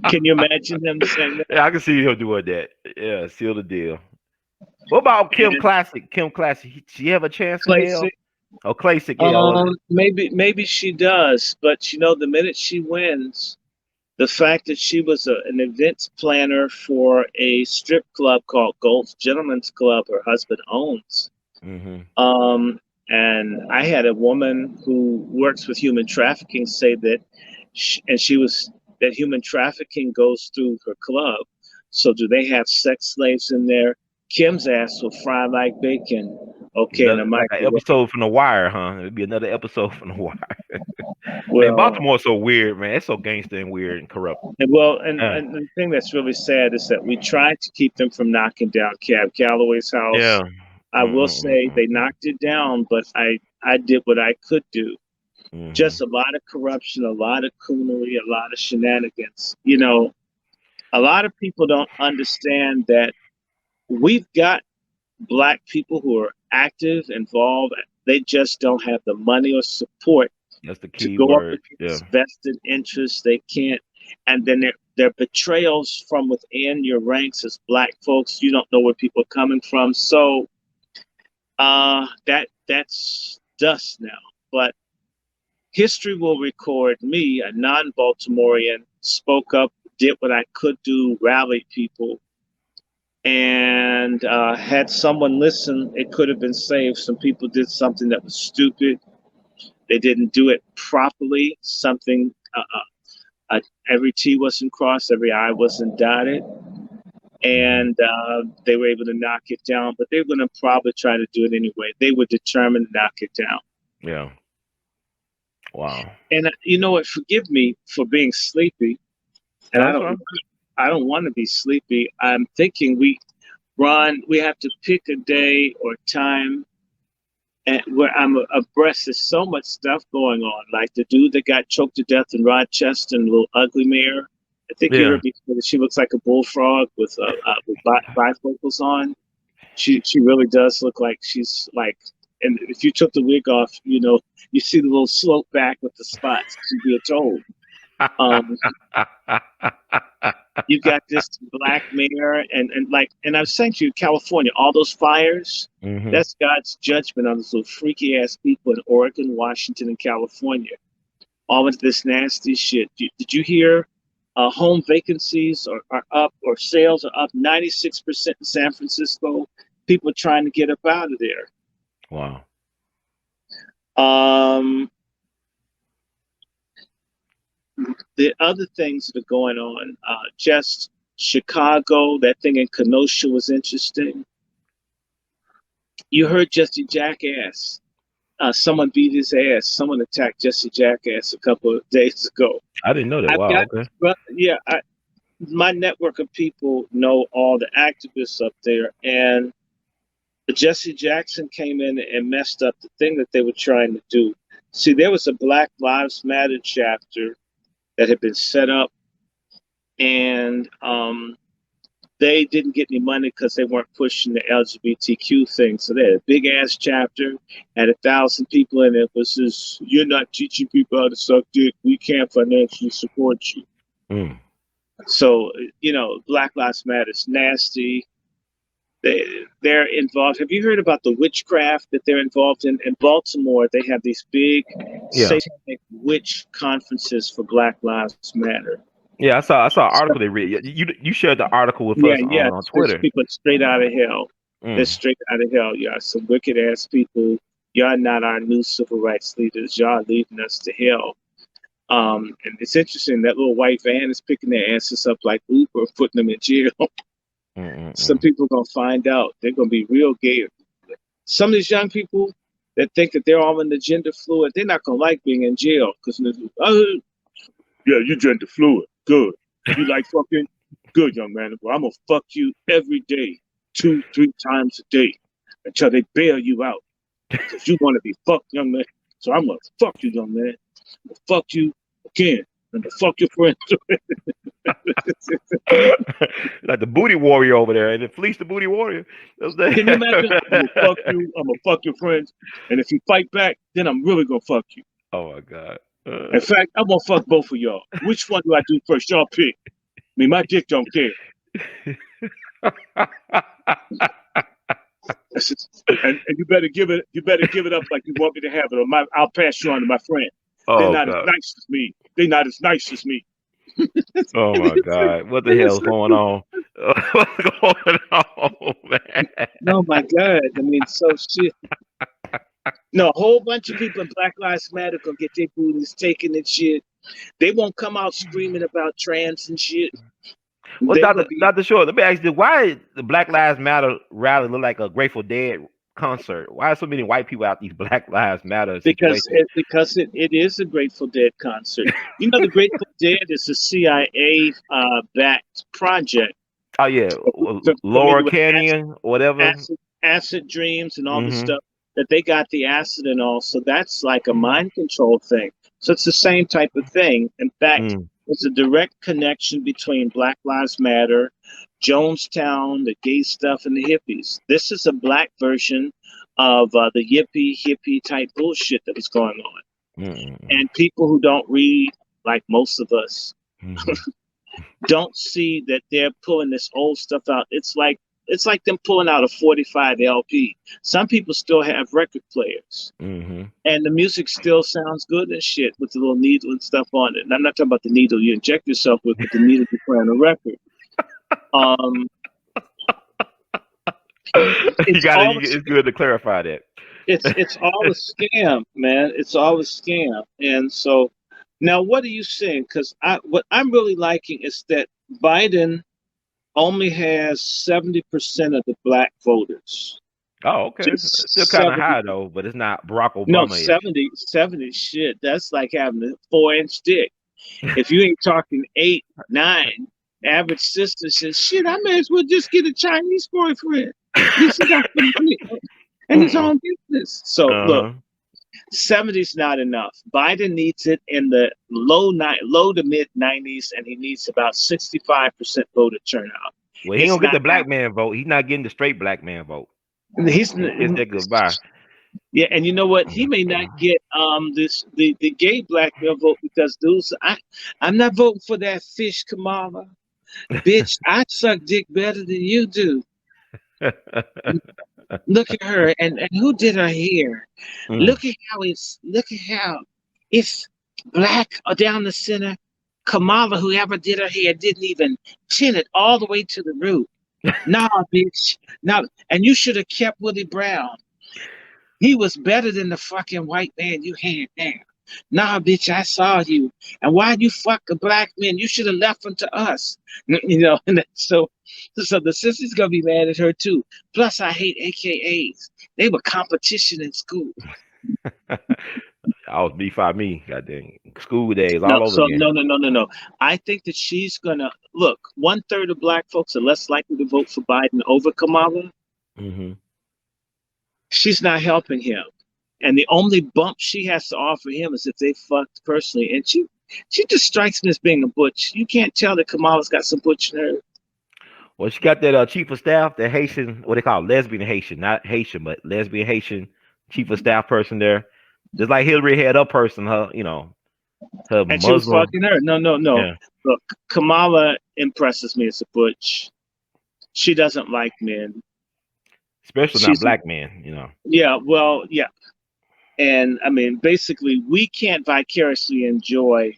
Can you imagine him saying that? Yeah, I can see him doing that. Yeah, seal the deal. What about Kim And Classic? Kim Classic, she have a chance in hell? Classic, Oh, Classic, yeah. maybe she does, but the minute she wins, the fact that she was an events planner for a strip club called Gold's Gentlemen's Club, her husband owns. Mm-hmm. And I had a woman who works with human trafficking say that, that human trafficking goes through her club. So do they have sex slaves in there? Kim's ass will fry like bacon. Okay, in Another, the like an microwave. episode from The Wire, huh? It'd be another episode from The Wire. Man, Well, Baltimore's so weird, man. It's so gangster and weird and corrupt. and Yeah, the thing that's really sad is that we tried to keep them from knocking down Cab Calloway's house. yeah. I will say they knocked it down, but I did what I could do. Just a lot of corruption, a lot of coonery, a lot of shenanigans. A lot of people don't understand that we've got Black people who are active, involved. They just don't have the money or support That's the to key go up word. Yeah. against vested interests. They can't. And then their betrayals from within your ranks as Black folks. You don't know where people are coming from. So that's dust now. But history will record me, a non-Baltimorean, spoke up, did what I could do, rallied people, and had someone listen, it could have been saved. Some people did something that was stupid. They didn't do it properly. Every T wasn't crossed, every I wasn't dotted, and they were able to knock it down. But they were going to probably try to do it anyway. They were determined to knock it down. Yeah. Wow. And you know what? Forgive me for being sleepy. And I don't want to be sleepy. I'm thinking we have to pick a day or time and where I'm abreast. There's so much stuff going on. Like the dude that got choked to death in Rochester, and little ugly mare. I think you heard me say that she looks like a bullfrog with bifocals on. She really does look like she's like. And if you took the wig off, you see the little slope back with the spots. She'd be a toad. You got this black mare, and I was saying to you, California, all those fires, that's God's judgment on those little freaky ass people in Oregon, Washington, and California. All of this nasty shit. Did you hear home vacancies are up, or sales are up 96% in San Francisco? People trying to get up out of there. Wow. The other things that are going on, just Chicago, that thing in Kenosha was interesting. You heard Jesse Jackass. Someone beat his ass. Someone attacked Jesse Jackass a couple of days ago. I didn't know that. Wow. Okay. My network of people know all the activists up there, and Jesse Jackson came in and messed up the thing that they were trying to do. See, there was a Black Lives Matter chapter that had been set up, and they didn't get any money because they weren't pushing the LGBTQ thing. So they had a big ass chapter, had 1,000 people in it. It was this, you're not teaching people how to suck dick. We can't financially support you. So, Black Lives Matter is nasty. They're involved. Have you heard about the witchcraft that they're involved in? In Baltimore, they have these big satanic witch conferences for Black Lives Matter. Yeah, I saw an article they read. You shared the article with us on Twitter. People straight out of hell. They're straight out of hell. Y'all some wicked ass people. Y'all not our new civil rights leaders. Y'all leading us to hell. And it's interesting that little white van is picking their asses up like Uber, putting them in jail. Some people are gonna find out. They're gonna be real gay. Some of these young people that think that they're all in the gender fluid, they're not gonna like being in jail because you're gender fluid. Good. You like fucking? Good, young man. Well, I'm gonna fuck you every day, 2-3 times a day. until they bail you out. Because you want to be fucked, young man. So I'm going to fuck you, young man. I'm going to fuck you again. And to fuck your friends. Like the booty warrior over there, and it fleeced the booty warrior. Can you imagine? I'm going to fuck you. I'm going to fuck your friends. And if you fight back, then I'm really going to fuck you. Oh, my God. In fact, I'm going to fuck both of y'all. Which one do I do first? Y'all pick. I mean, my dick don't care. And you better give it up like you want me to have it, or I'll pass you on to my friend. They're not as nice as me. They're not as nice as me. Oh my God. What the hell's going on? What's going on, man? Oh my God. I mean, so shit. No, a whole bunch of people in Black Lives Matter gonna get their booties taken and shit. They won't come out screaming about trans and shit. Well, Dr. Short, let me ask you, why the Black Lives Matter rally look like a Grateful Dead concert? Why are so many white people out these Black Lives Matter situations? Because it is a Grateful Dead concert. You know, the Grateful Dead is a CIA backed project. Oh yeah, Laura Canyon, whatever. Acid dreams and all the stuff that they got the acid and all. So that's like a mind control thing. So it's the same type of thing. In fact, there's a direct connection between Black Lives Matter, Jonestown, the gay stuff, and the hippies. This is a black version of the hippie type bullshit that was going on. And people who don't read, like most of us, don't see that they're pulling this old stuff out. It's like them pulling out a 45 LP. Some people still have record players, and the music still sounds good and shit with the little needle and stuff on it. And I'm not talking about the needle you inject yourself with, but the needle you play on a record. It's good to clarify that. It's all a scam, man. It's all a scam. And so now, what are you saying? Because what I'm really liking is that Biden only has 70% of the black voters. Oh, okay. It's still kind of high though, but it's not Barack Obama. No, 70 shit. That's like having a 4-inch dick. If you ain't talking 8, 9, average sister says, shit, I may as well just get a Chinese boyfriend. This is and his own business. So look, 70 is not enough. Biden needs it in the low to mid 90s, and he needs about 65% voter turnout. Well, he don't get the black man vote. He's not getting the straight black man vote. It's that goodbye. Yeah, and you know what? He may not get the gay black male vote because dudes, I'm not voting for that fish, Kamala. Bitch, I suck dick better than you do. Look at her, and who did her hair? Look at how it's black down the center. Kamala, whoever did her hair, didn't even tint it all the way to the root. Nah, bitch. Nah, and you should have kept Willie Brown. He was better than the fucking white man you had there. Nah, bitch, I saw you. And why you fuck a black man? You should have left him to us. You know, and so the sister's gonna be mad at her too. Plus, I hate AKAs. They were competition in school. I was B5 goddamn school days all over again. No. I think that she's gonna look. 1/3 of black folks are less likely to vote for Biden over Kamala. She's not helping him, and the only bump she has to offer him is if they fucked personally. And she just strikes me as being a butch. You can't tell that Kamala's got some butch in her. Well, she got that chief of staff, the Haitian, what they call lesbian Haitian, not Haitian, but lesbian Haitian chief of staff person there. Just like Hillary had her person, her Muslim. And she was fucking her. No. Yeah. Look, Kamala impresses me as a butch. She doesn't like men. Especially not black men, Yeah, well, yeah. And I mean, basically, we can't vicariously enjoy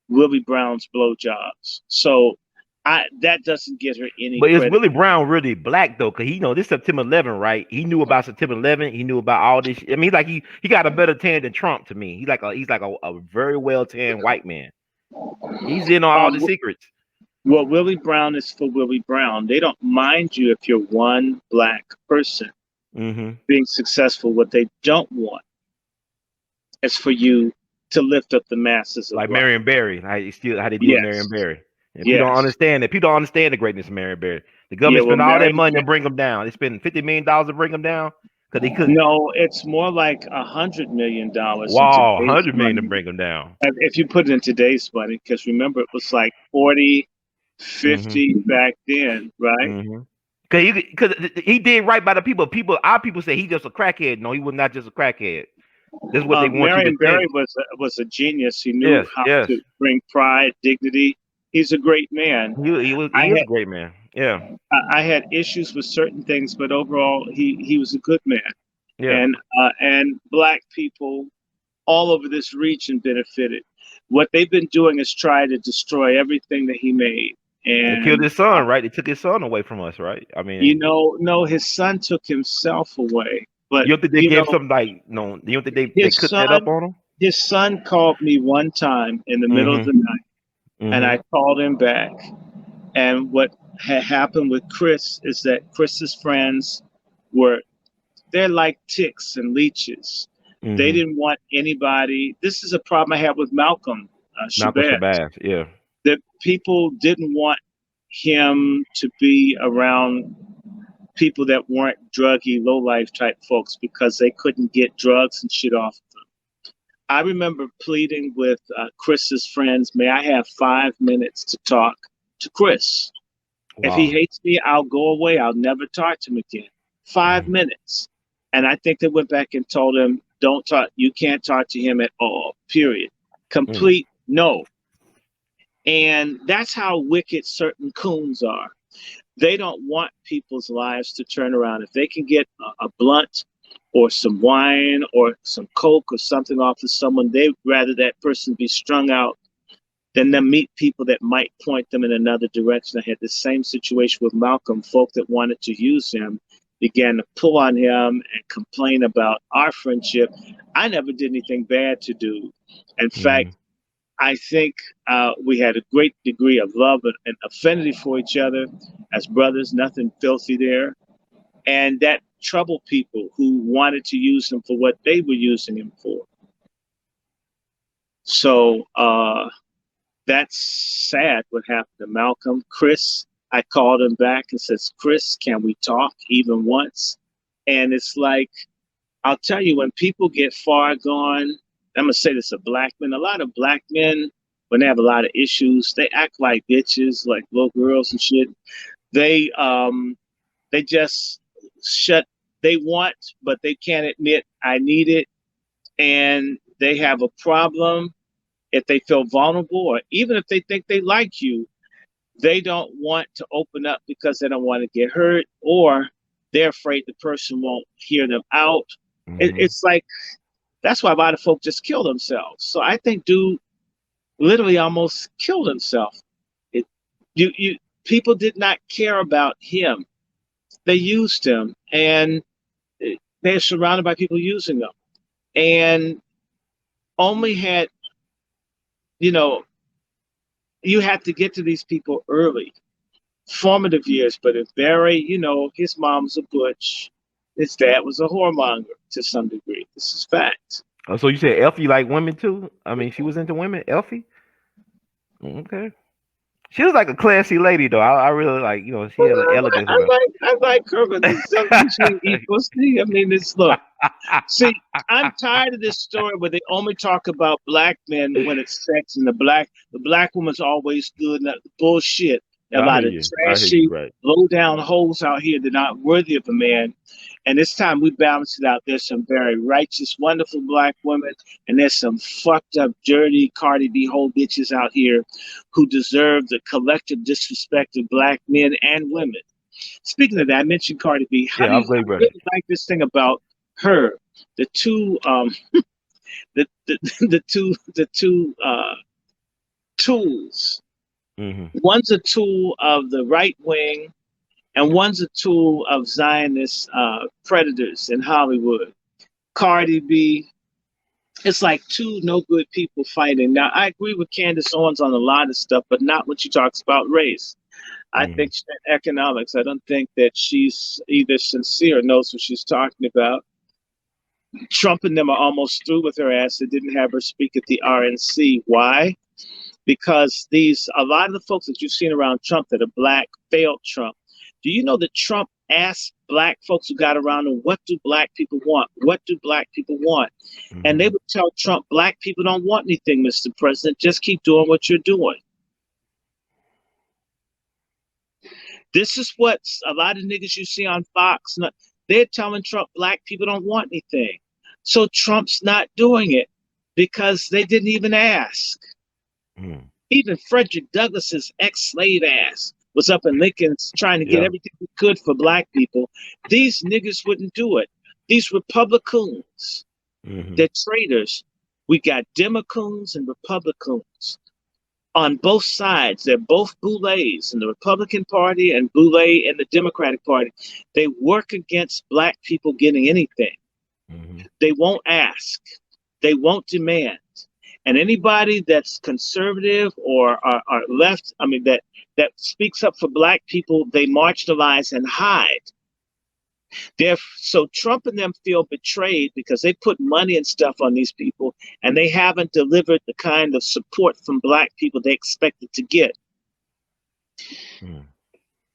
Willie Brown's blowjobs. So that doesn't get her any But credit. is Willie Brown really black though? Because this September 11, right? He knew about September 11. He knew about all this. I mean, he got a better tan than Trump to me. He's like a very well tanned white man. He's in on all the secrets. Well, Willie Brown is for Willie Brown. They don't mind you if you're one black person being successful. What they don't want is for you to lift up the masses. Like Marion Barry. How they do Marion Barry. And people don't Yes. understand that. People don't understand the greatness of Marion Barry. The Yeah, government well, spent all that Mary, money to bring them down. They spent $50 million to bring them down because they couldn't. no, it's more like $100 million in Wow, today's 100 million to money. bring them down. If you put it in today's money, because remember it was like 40, Mm-hmm. 50 back then, right? Mm-hmm. Cause he did right by the people. Our people say he just a crackhead. No, he was not just a crackhead. That's what they want you to Marion Barry think. was a genius. He knew Yes, how yes. to bring pride, dignity. He's a great man. He is a great man. Yeah, I had issues with certain things, but overall, he was a good man. yeah. And black people all over this region benefited. What they've been doing is try to destroy everything that he made. They killed And his son, right? They took his son away from us, right? I mean, no, his son took himself away. But you don't think they gave something like no? You don't think they his cooked that up son, on him? his son called me one time in the middle of Mm-hmm. the night, and Mm-hmm. I called him back. And what had happened with Chris is that Chris's friends were they're like ticks and leeches. They Mm-hmm. didn't want anybody. This is a problem I had with Malcolm Malcolm Shabazz. Shabazz. Yeah. That people didn't want him to be around people that weren't druggy, low life type folks because they couldn't get drugs and shit off of them. I remember pleading with Chris's friends, may I have 5 minutes to talk to Chris? If he Wow. hates me, I'll go away. I'll never talk to him again. 5 minutes. And I think they went back and told him, don't talk. You can't talk to him at all, period. Mm. Complete no. And that's how wicked certain coons are. They don't want people's lives to turn around. If they can get a blunt or some wine or some coke or something off of someone, they'd rather that person be strung out than them meet people that might point them in another direction. I had the same situation with Malcolm. Folk that wanted to use him began to pull on him and complain about our friendship. I never did anything bad to do. In Mm-hmm. fact, I think we had a great degree of love and affinity for each other as brothers, nothing filthy there. And that troubled people who wanted to use him for what they were using him for. So that's sad what happened to Malcolm. Chris, I called him back and says, Chris, can we talk even once? And it's like, I'll tell you, when people get far gone, I'm gonna say this of black men, a lot of black men, when they have a lot of issues, they act like bitches, like little girls and shit. They they just shut they want, but they can't admit I need it. And they have a problem if they feel vulnerable or even if they think they like you, they don't want to open up because they don't want to get hurt or they're afraid the person won't hear them out. Mm-hmm. It's like that's why a lot of folk just kill themselves. So I think dude literally almost killed himself. It, you people did not care about him. They used him and they're surrounded by people using them and only had you know you had to get to these people early formative years. But if Barry, his mom's a butch, his dad was a whoremonger to some degree. This is fact. Oh, so you said Elfie like women too? I mean, she was into women. Elfie. Okay. She was like a classy lady though. I really like she Well, had an elegance about. I like her, but this doesn't equal. See, I mean, it's look. See, I'm tired of this story where they only talk about black men when it's sex, and the black woman's always good. And that bullshit. There are a I hear lot of you. I hear you. trashy, Right. low down hoes out here that are not worthy of a man. And this time we balance it out. There's some very righteous, wonderful black women, and there's some fucked up, dirty Cardi B whole bitches out here who deserve the collective disrespect of black men and women. Speaking of that, I mentioned Cardi B. Yeah, I'm glad, I brother. really like this thing about her. The two the two tools. Mm-hmm. One's a tool of the right wing, and one's a tool of Zionist predators in Hollywood. Cardi B. It's like two no good people fighting. Now I agree with Candace Owens on a lot of stuff, but not when she talks about race. I Mm-hmm. think economics. I don't think that she's either sincere or knows what she's talking about. Trump and them are almost through with her ass. They didn't have her speak at the RNC. Why? because a lot of the folks that you've seen around Trump that are black failed Trump. Do you know that Trump asked black folks who got around him, what do black people want? What do black people want? Mm-hmm. And they would tell Trump, black people don't want anything, Mr. President. Just keep doing what you're doing. This is what a lot of niggas you see on Fox, they're telling Trump black people don't want anything. So Trump's not doing it because they didn't even ask. Even Frederick Douglass's ex-slave ass was up in Lincoln's trying to get everything we could for black people. These niggas wouldn't do it. These Republicans, they're traitors. We got Democrats and Republicans on both sides. They're both boulets in the Republican Party and boulet in the Democratic Party. They work against black people getting anything. They won't ask. They won't demand. And anybody that's conservative or left, I mean, that speaks up for black people, they marginalize and hide. So Trump and them feel betrayed because they put money and stuff on these people, and they haven't delivered the kind of support from black people they expected to get.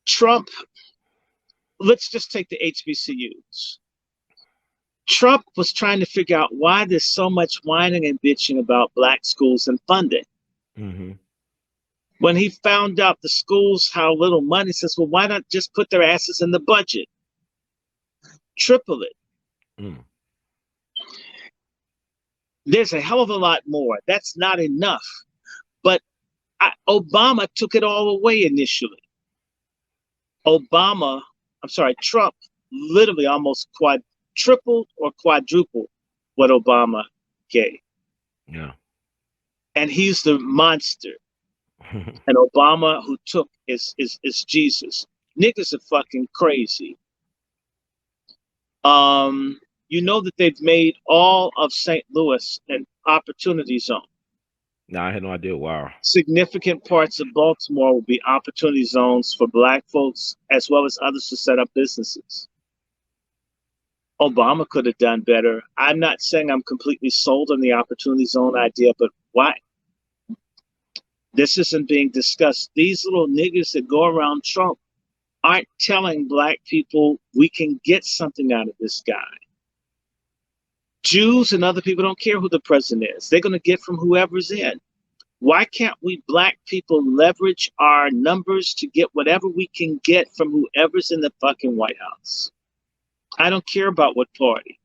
Trump, let's just take the HBCUs. Trump was trying to figure out why there's so much whining and bitching about black schools and funding. When he found out the schools, how little money, he says, well, why not just put their asses in the budget? Triple it. There's a hell of a lot more. That's not enough. But Obama took it all away initially. Trump literally almost tripled or quadrupled what Obama gave. And he's the monster. And Obama, who took, is Jesus. Niggas are fucking crazy. You know that they've made all of St. Louis an opportunity zone. No, I had no idea. Wow. Significant parts of Baltimore will be opportunity zones for black folks as well as others to set up businesses. Obama could have done better. I'm not saying I'm completely sold on the opportunity zone idea, but why? This isn't being discussed. These little niggas that go around Trump aren't telling black people we can get something out of this guy. Jews and other people don't care who the president is. They're going to get from whoever's in. Why can't we black people leverage our numbers to get whatever we can get from whoever's in the fucking White House? I don't care about what party.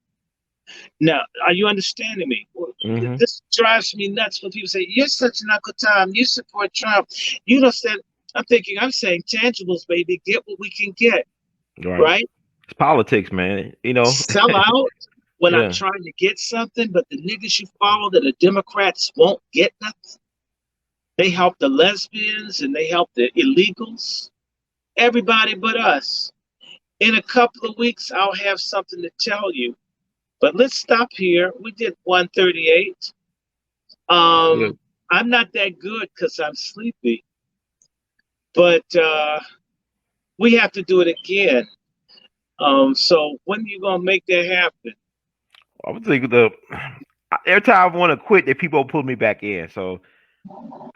Now, are you understanding me? This drives me nuts when people say, you're such an Uncle Tom, you support Trump. You know, I'm saying tangibles, baby, get what we can get. Right? It's politics, man. You know, sell out when I'm trying to get something, but the niggas you follow that are Democrats won't get nothing. They help the lesbians and they help the illegals. Everybody but us. In a couple of weeks, I'll have something to tell you. But let's stop here. We did 138. I'm not that good because I'm sleepy. But we have to do it again. So when are you going to make that happen? I was thinking every time I want to quit, that people pull me back in. So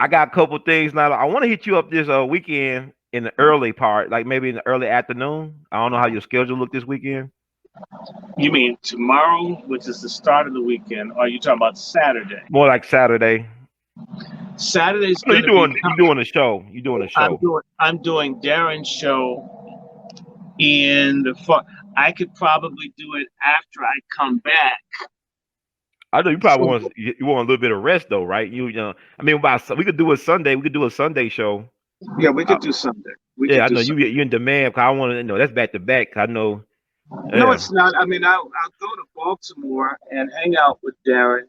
I got a couple things now. I want to hit you up this weekend in the early part, like maybe in the early afternoon. I don't know how your schedule look this weekend. You mean tomorrow, which is the start of the weekend, or are you talking about Saturday? More like Saturday. Saturday's no, you're doing a show. You're doing a show. I'm doing Darren's show in the fall. I could probably do it after I come back. I know you probably want a little bit of rest though, right? I mean, we could do a Sunday. We could do a Sunday show. Yeah, we could do Sunday. I know you're in demand. Cause I want to know that's back to back. I know. No, it's not. I mean, I'll go to Baltimore and hang out with Darren,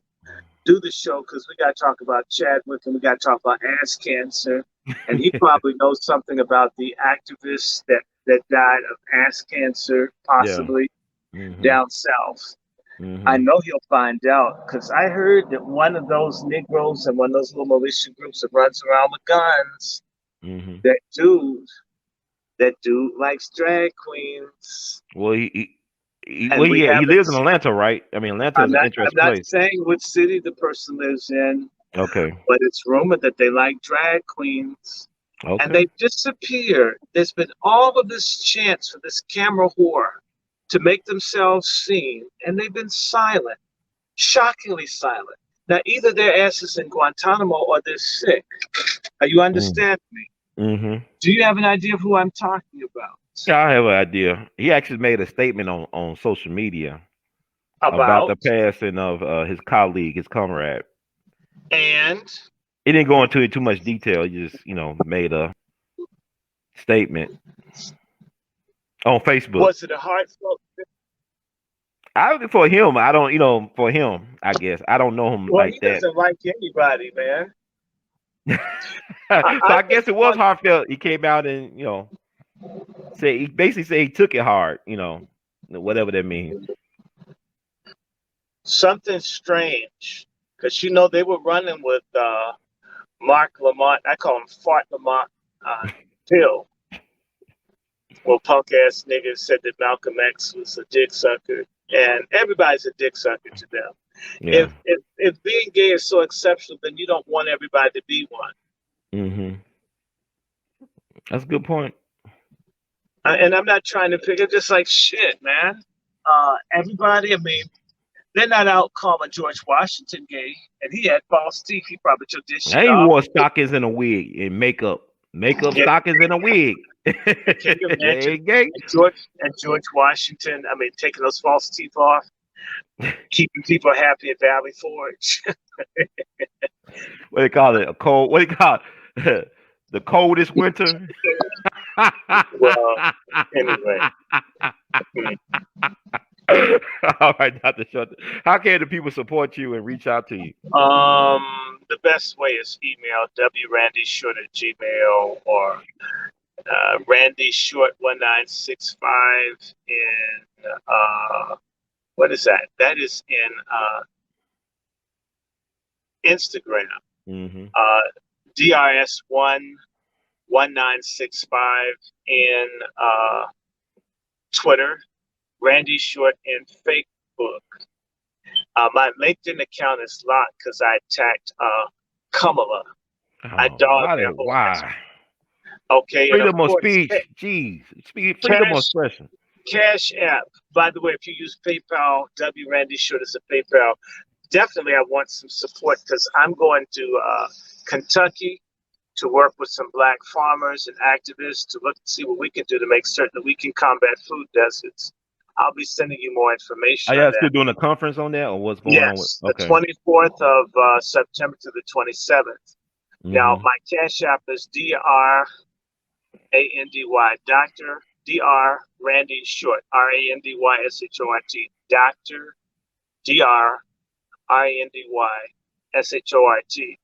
do the show because we got to talk about Chadwick and we got to talk about ass cancer, and he probably knows something about the activist that died of ass cancer, possibly down south. I know he'll find out because I heard that one of those Negroes and one of those little militia groups that runs around with guns, that dude likes drag queens. Well, he lives in Atlanta, right? I mean, Atlanta is an interesting place. I'm not saying which city the person lives in. Okay. But it's rumored that they like drag queens. And Okay. they disappear. There's been all of this chance for this camera whore to make themselves seen, and they've been silent, shockingly silent. Now, either their ass is in Guantanamo or they're sick. Are you understand me? Mm-hmm. Do you have an idea of who I'm talking about? Yeah, I have an idea. He actually made a statement on social media about About the passing of his colleague, his comrade. and He didn't go into it too much detail. He just, made a statement on Facebook. was it a heartfelt? For him, I don't, for him, I guess I don't know him Well, like he that. doesn't like anybody, man. So I I just guess it was want heartfelt. He came out and he basically said he took it hard. Whatever that means. something strange because they were running with Mark Lamont. I call him Fart Lamont Hill. Well, punk ass niggas said that Malcolm X was a dick sucker, and everybody's a dick sucker to them. Yeah. If being gay is so exceptional, then you don't want everybody to be one. Mm-hmm. That's a good point. And I'm not trying to pick it, just like shit, man. Everybody, I mean, they're not out calling George Washington gay, and he had false teeth. He probably took this shit And he off. wore stockings and a wig and makeup Yeah, stockings and a wig. can you imagine? Ain't gay. And George Washington, I mean, taking those false teeth off, keeping people happy at Valley Forge. What do you call it? A cold. What do you call it? The coldest winter. Well, anyway. Hmm. All right, Dr. Short. How can the people support you and reach out to you? The best way is email wrandyshort@gmail or randyshort1965 in what is that? That is in Instagram. Mm-hmm. DRS11965 in Twitter, Randy Short in Facebook. My LinkedIn account is locked because I attacked Kamala. I Oh, dogged their whole ass. why? Okay, and of Freedom of course, speech. Jeez. Freedom of expression. Cash App. By the way, if you use PayPal, W Randy Short is a PayPal. Definitely, I want some support because I'm going to Kentucky to work with some Black farmers and activists to look and see what we can do to make certain that we can combat food deserts. I'll be sending you more information Are on y'all still that. doing a conference on that, or what's going on with? Yes, the Okay. 24th of September to the 27th. Now, Mm-hmm. my Cash App is DRANDY, Dr. DR Randy Short, RANDYSHORT, Dr. DRRANDYSHORT.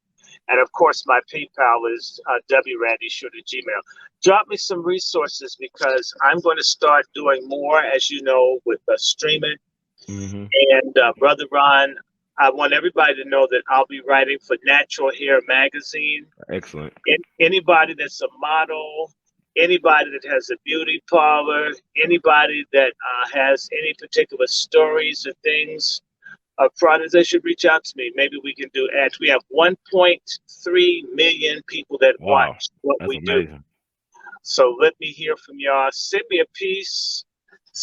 And of course, my PayPal is WRandyShort@gmail. Drop me some resources because I'm going to start doing more, as you know, with streaming. Mm-hmm. And Brother Ron, I want everybody to know that I'll be writing for Natural Hair Magazine. Excellent. Anybody that's a model, anybody that has a beauty parlor, anybody that has any particular stories or things, products, they should reach out to me. Maybe we can do ads. We have 1.3 million people that Wow. watch what That's we do. amazing. So let me hear from y'all. Send me a piece.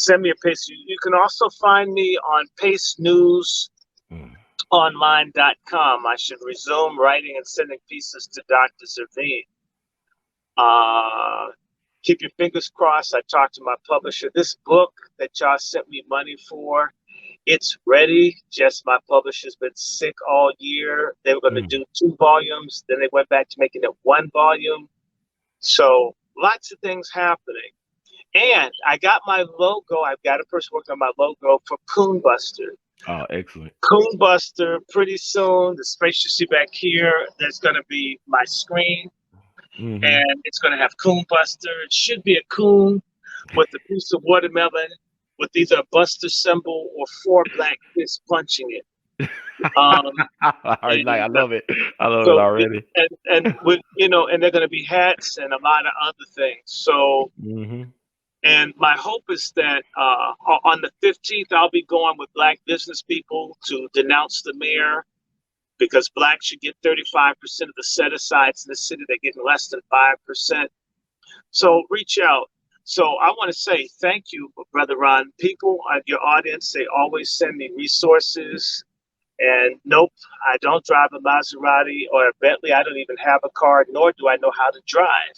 You can also find me on pacenewsonline.com. I should resume writing and sending pieces to Dr. Zervine. Keep your fingers crossed. I talked to my publisher. This book that y'all sent me money for, it's ready. Just my publisher's been sick all year. They were going to do 2 volumes. Then they went back to making it 1 volume. So lots of things happening. And I got my logo. I've got a person working on my logo for Coon Buster. Oh, excellent. Coon Buster, pretty soon. The space you see back here, there's going to be my screen. Mm-hmm. And it's going to have Coon Buster. It should be a coon with a piece of watermelon with either a Buster symbol or 4 black kids punching it. I love it. I love it already. And with and they're going to be hats and a lot of other things. So, and my hope is that on the 15th, I'll be going with Black business people to denounce the mayor because blacks should get 35% of the set asides in the city. They're getting less than 5%. So reach out. So I want to say thank you, Brother Ron. People on your audience, they always send me resources. And nope, I don't drive a Maserati or a Bentley. I don't even have a car, nor do I know how to drive.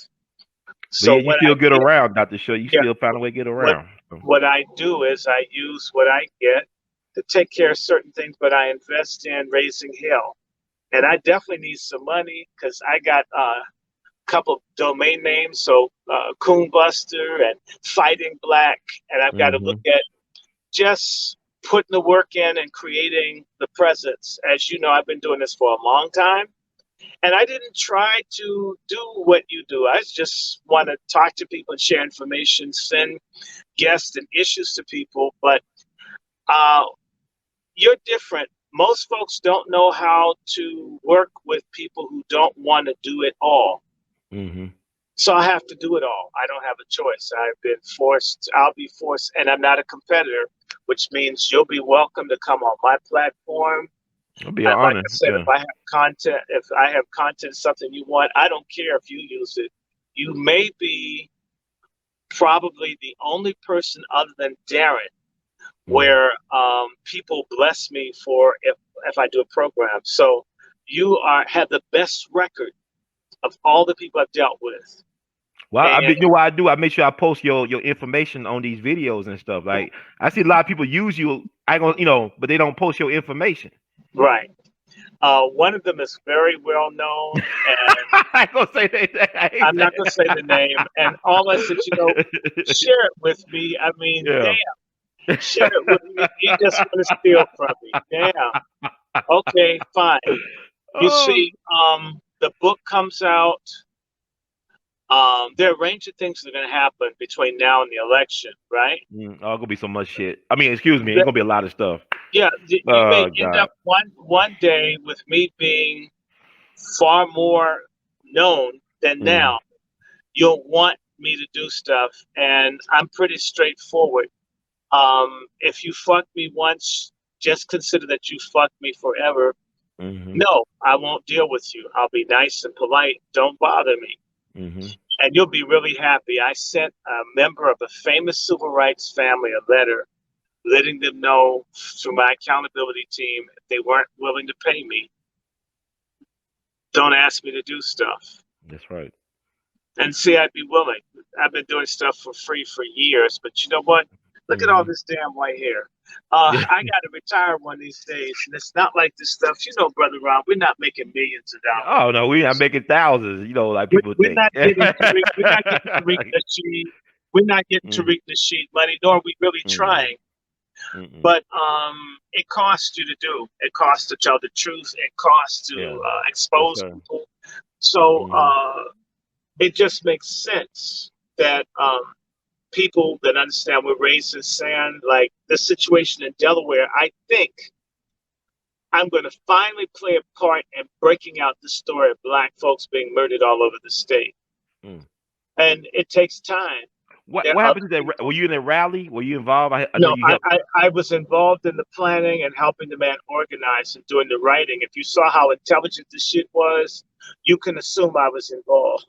But So yeah, you what I still get get, around, Dr. Show. You yeah, still find a way to get what around. So, what I do is I use what I get to take care of certain things, but I invest in raising hell. And I definitely need some money because I got a couple of domain names, so Coon Buster and Fighting Black, and I've got to look mm-hmm. at just putting the work in and creating the presence. As you know, I've been doing this for a long time, and I didn't try to do what you do. I just want to talk to people and share information, send guests and issues to people, but uh, you're different. Most folks don't know how to work with people who don't want to do it all. Mm-hmm. So I have to do it all. I don't have a choice. I've been forced, I'll be forced, and I'm not a competitor, which means you'll be welcome to come on my platform. It'll be an And like honor. I said, Yeah. if I have content, something you want, I don't care if you use it. You may be probably the only person other than Darren where people bless me for if I do a program. So you have the best record of all the people I've dealt with. Well, And you know what I do? I make sure I post your information on these videos and stuff. Like I see a lot of people use you. I gonna, but they don't post your information. right. One of them is very well known, and I ain't gonna say that. I hate I'm not going to say the name. And all I said, that. share it with me. I mean, Yeah. damn, share it with me. You just want to steal from me. Damn. Okay, fine. You Oh. see, the book comes out. There are a range of things that are going to happen between now and the election, right? Gonna be so much shit. I mean, excuse me, it's gonna be a lot of stuff. Yeah, you may Oh end God. up one day with me being far more known than Mm, now. You'll want me to do stuff, and I'm pretty straightforward. If you fuck me once, just consider that you fucked me forever. mm-hmm, No, I won't deal with you. I'll be nice and polite. Don't bother me. mm-hmm. And you'll be really happy. I sent a member of a famous civil rights family a letter letting them know through my accountability team if they weren't willing to pay me, don't ask me to do stuff. That's right. And see, I'd be willing. I've been doing stuff for free for years, but you know what? Look at all Mm-hmm. this damn white hair. Yeah. I got to retire one of these days, and it's not like this stuff. You know, Brother Ron, we're not making millions of Oh no, we are dollars. making thousands. Like people We're think. not getting we're not getting Tariq Nasheed. We're not getting Mm, Tariq Nasheed money, nor are we really mm, trying. mm-mm. But it costs you to do. It costs to tell the truth. It costs to Yeah. Yes, expose sir. people. So Mm-hmm. it just makes sense that people that understand we're raised in sand, like the situation in Delaware, I think I'm going to finally play a part in breaking out the story of Black folks being murdered all over the state. Mm. And it takes time. There What are happened to that? Were you in a rally? Were you involved? I know No, you helped. I was involved in the planning and helping the man organize and doing the writing. If you saw how intelligent this shit was, you can assume I was involved.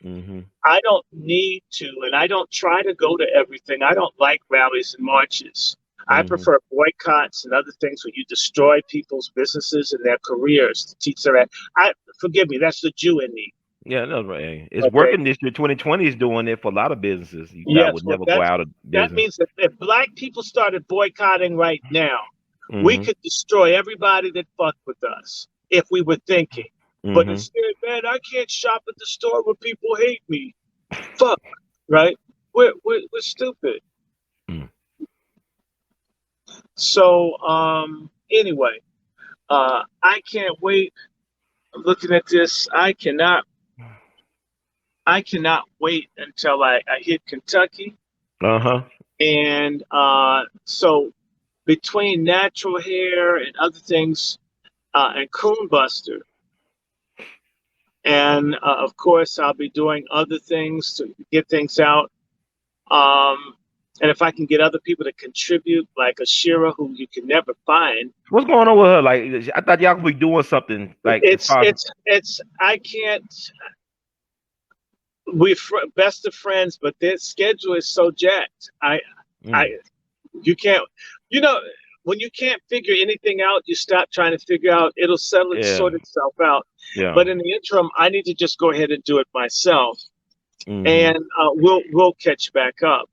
Mm-hmm. I don't need to, and I don't try to go to everything. I don't like rallies and marches. I Mm-hmm. prefer boycotts and other things where you destroy people's businesses and their careers to teach their. Forgive me, that's the Jew in me. Yeah, that's right. It's Okay. working this year. 2020 is doing it for a lot of businesses you thought Yes, would well, never go out of that business. means that if Black people started boycotting right now, we Mm-hmm. could destroy everybody that fucked with us if we were thinking. But Mm-hmm. instead, man, I can't shop at the store where people hate me. Fuck, right? We're stupid. Mm. So anyway, I can't wait. I'm looking at this. I cannot wait until I hit Kentucky. Uh-huh. And so between natural hair and other things, and Coon Buster, and of course I'll be doing other things to get things out. Um, And if I can get other people to contribute, like a Shira who you can never find. What's going on with her? Like, I thought y'all could be doing something. Like, I can't. We're best of friends, but their schedule is so jacked. You can't. You know, when you can't figure anything out, you stop trying to figure out. It'll sort itself out. Yeah. But in the interim, I need to just go ahead and do it myself, and we'll catch back up.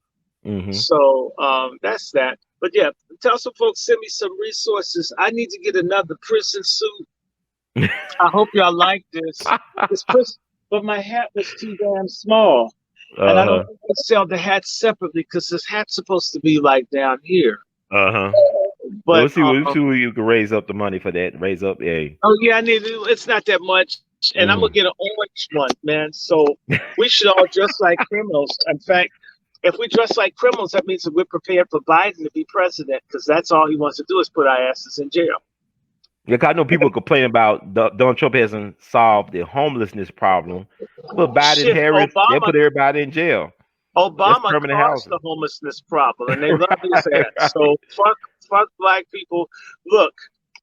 So that's that. But yeah, tell some folks, send me some resources. I need to get another prison suit. I hope y'all like this. But my hat was too damn small. And I don't think I sell the hat separately because this hat's supposed to be like down here. But we'll see where you can raise up the money for that. Raise up, yeah. Oh yeah, I need it. It's not that much. And I'm gonna get an orange one, man. So we should all dress like criminals. In fact, if we dress like criminals, that means that we're prepared for Biden to be president, because that's all he wants to do is put our asses in jail. Yeah, I know people complain about Donald Trump hasn't solved the homelessness problem, but Biden, Harris, they put everybody in jail. Obama caused the homelessness problem, and they love his ass. So fuck black people. Look,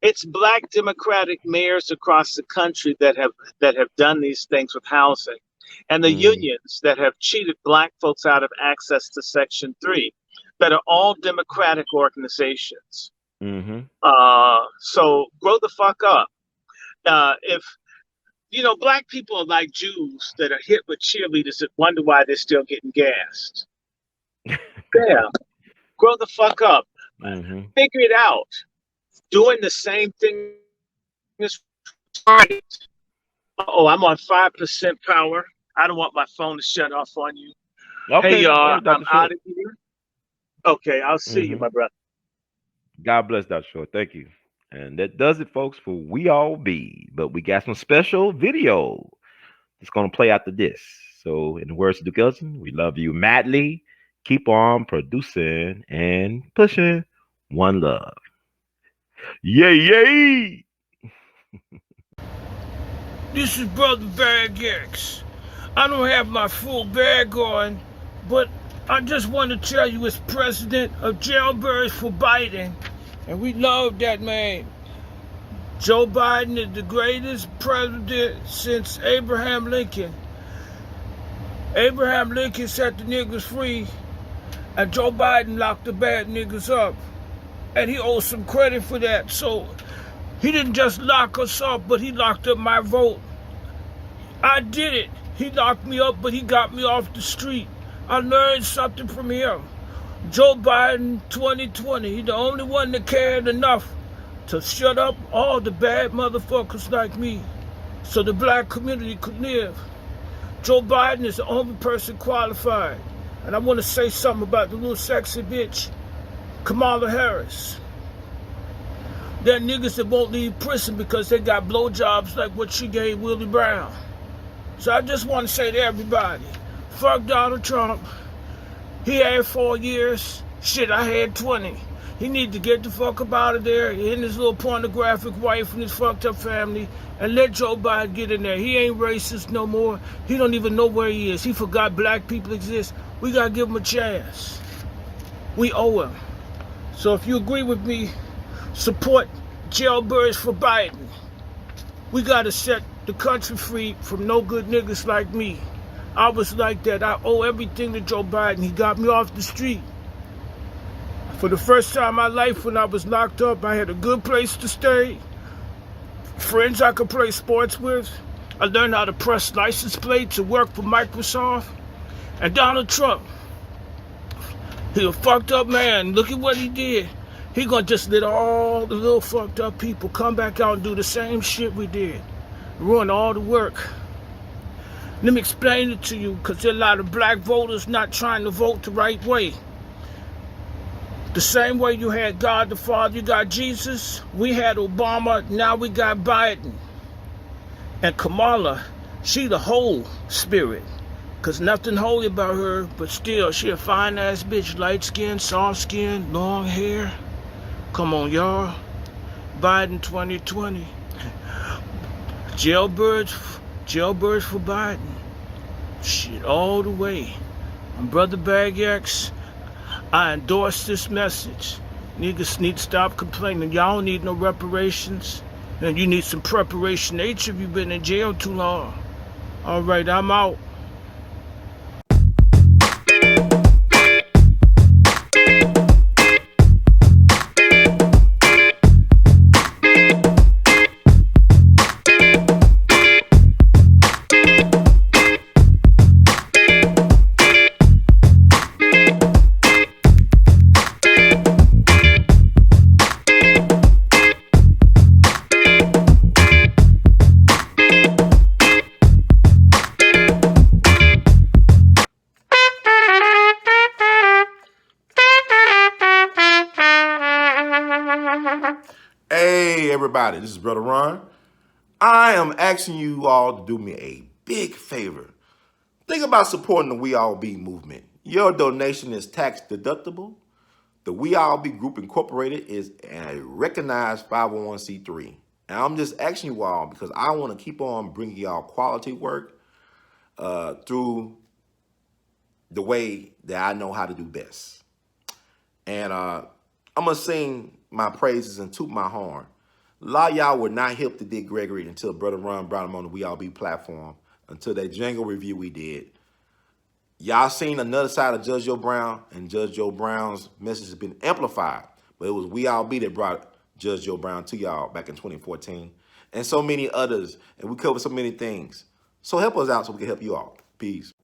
it's black Democratic mayors across the country that have done these things with housing, and the unions that have cheated black folks out of access to Section 3, that are all Democratic organizations. So grow the fuck up. If you know, black people are like Jews that are hit with cheerleaders that wonder why they're still getting gassed. Yeah, grow the fuck up. Figure it out. Doing the same thing is right. Oh, I'm on 5% power. I don't want my phone to shut off on you. Okay, hey y'all, I'm out of here. Okay, I'll see you, my brother. God bless Dr. Short. Thank you. And that does it, folks, for We All Be. But we got some special video that's going to play after this. So, in the words of the cousin, we love you madly. Keep on producing and pushing. One love. Yay, yay! This is Brother Bag X. I don't have my full bag on, but I just want to tell you, as president of Jailbirds for Biden, and we love that man. Joe Biden is the greatest president since Abraham Lincoln. Abraham Lincoln set the niggas free, and Joe Biden locked the bad niggas up. And he owes some credit for that. So he didn't just lock us up, but he locked up my vote. I did it. He locked me up, but he got me off the street. I learned something from him. Joe Biden 2020, he's the only one that cared enough to shut up all the bad motherfuckers like me so the black community could live. Joe Biden is the only person qualified. And I want to say something about the little sexy bitch, Kamala Harris. There are niggas that won't leave prison because they got blowjobs like what she gave Willie Brown. So I just want to say to everybody, fuck Donald Trump. He had 4 years. Shit, I had 20. He need to get the fuck up out of there, he and his little pornographic wife and his fucked up family, and let Joe Biden get in there. He ain't racist no more. He don't even know where he is. He forgot black people exist. We gotta give him a chance. We owe him. So if you agree with me, support Jailbirds for Biden. We gotta set the country free from no good niggas like me. I was like that. I owe everything to Joe Biden. He got me off the street. For the first time in my life when I was locked up, I had a good place to stay, friends I could play sports with. I learned how to press license plates and work for Microsoft. And Donald Trump, he a fucked up man. Look at what he did. He gonna just let all the little fucked up people come back out and do the same shit we did. Ruin all the work. Let me explain it to you, because there are a lot of black voters not trying to vote the right way. The same way you had God the Father, you got Jesus, we had Obama, now we got Biden. And Kamala, she the whole spirit. Because nothing holy about her, but still, she a fine-ass bitch, light skin, soft skin, long hair. Come on, y'all. Biden 2020. Jailbirds for Biden. Shit, all the way. I'm Brother Bag X. I endorse this message. Niggas need to stop complaining. Y'all don't need no reparations. And you need some preparation H if you've been in jail too long. All right, I'm out. Hey everybody, this is Brother Ron. I am asking you all to do me a big favor. Think about supporting the We All Be movement. Your donation is tax deductible. The We All Be Group Incorporated is a recognized 501c3. And I'm just asking you all because I want to keep on bringing y'all quality work through the way that I know how to do best. And I'm going to sing my praises and toot my horn. A lot of y'all were not hip to Dick Gregory until Brother Ron brought him on the We All Be platform, until that Django review we did. Y'all seen another side of Judge Joe Brown, and Judge Joe Brown's message has been amplified. But it was We All Be that brought Judge Joe Brown to y'all back in 2014. And so many others. And we covered so many things. So help us out so we can help you all. Peace.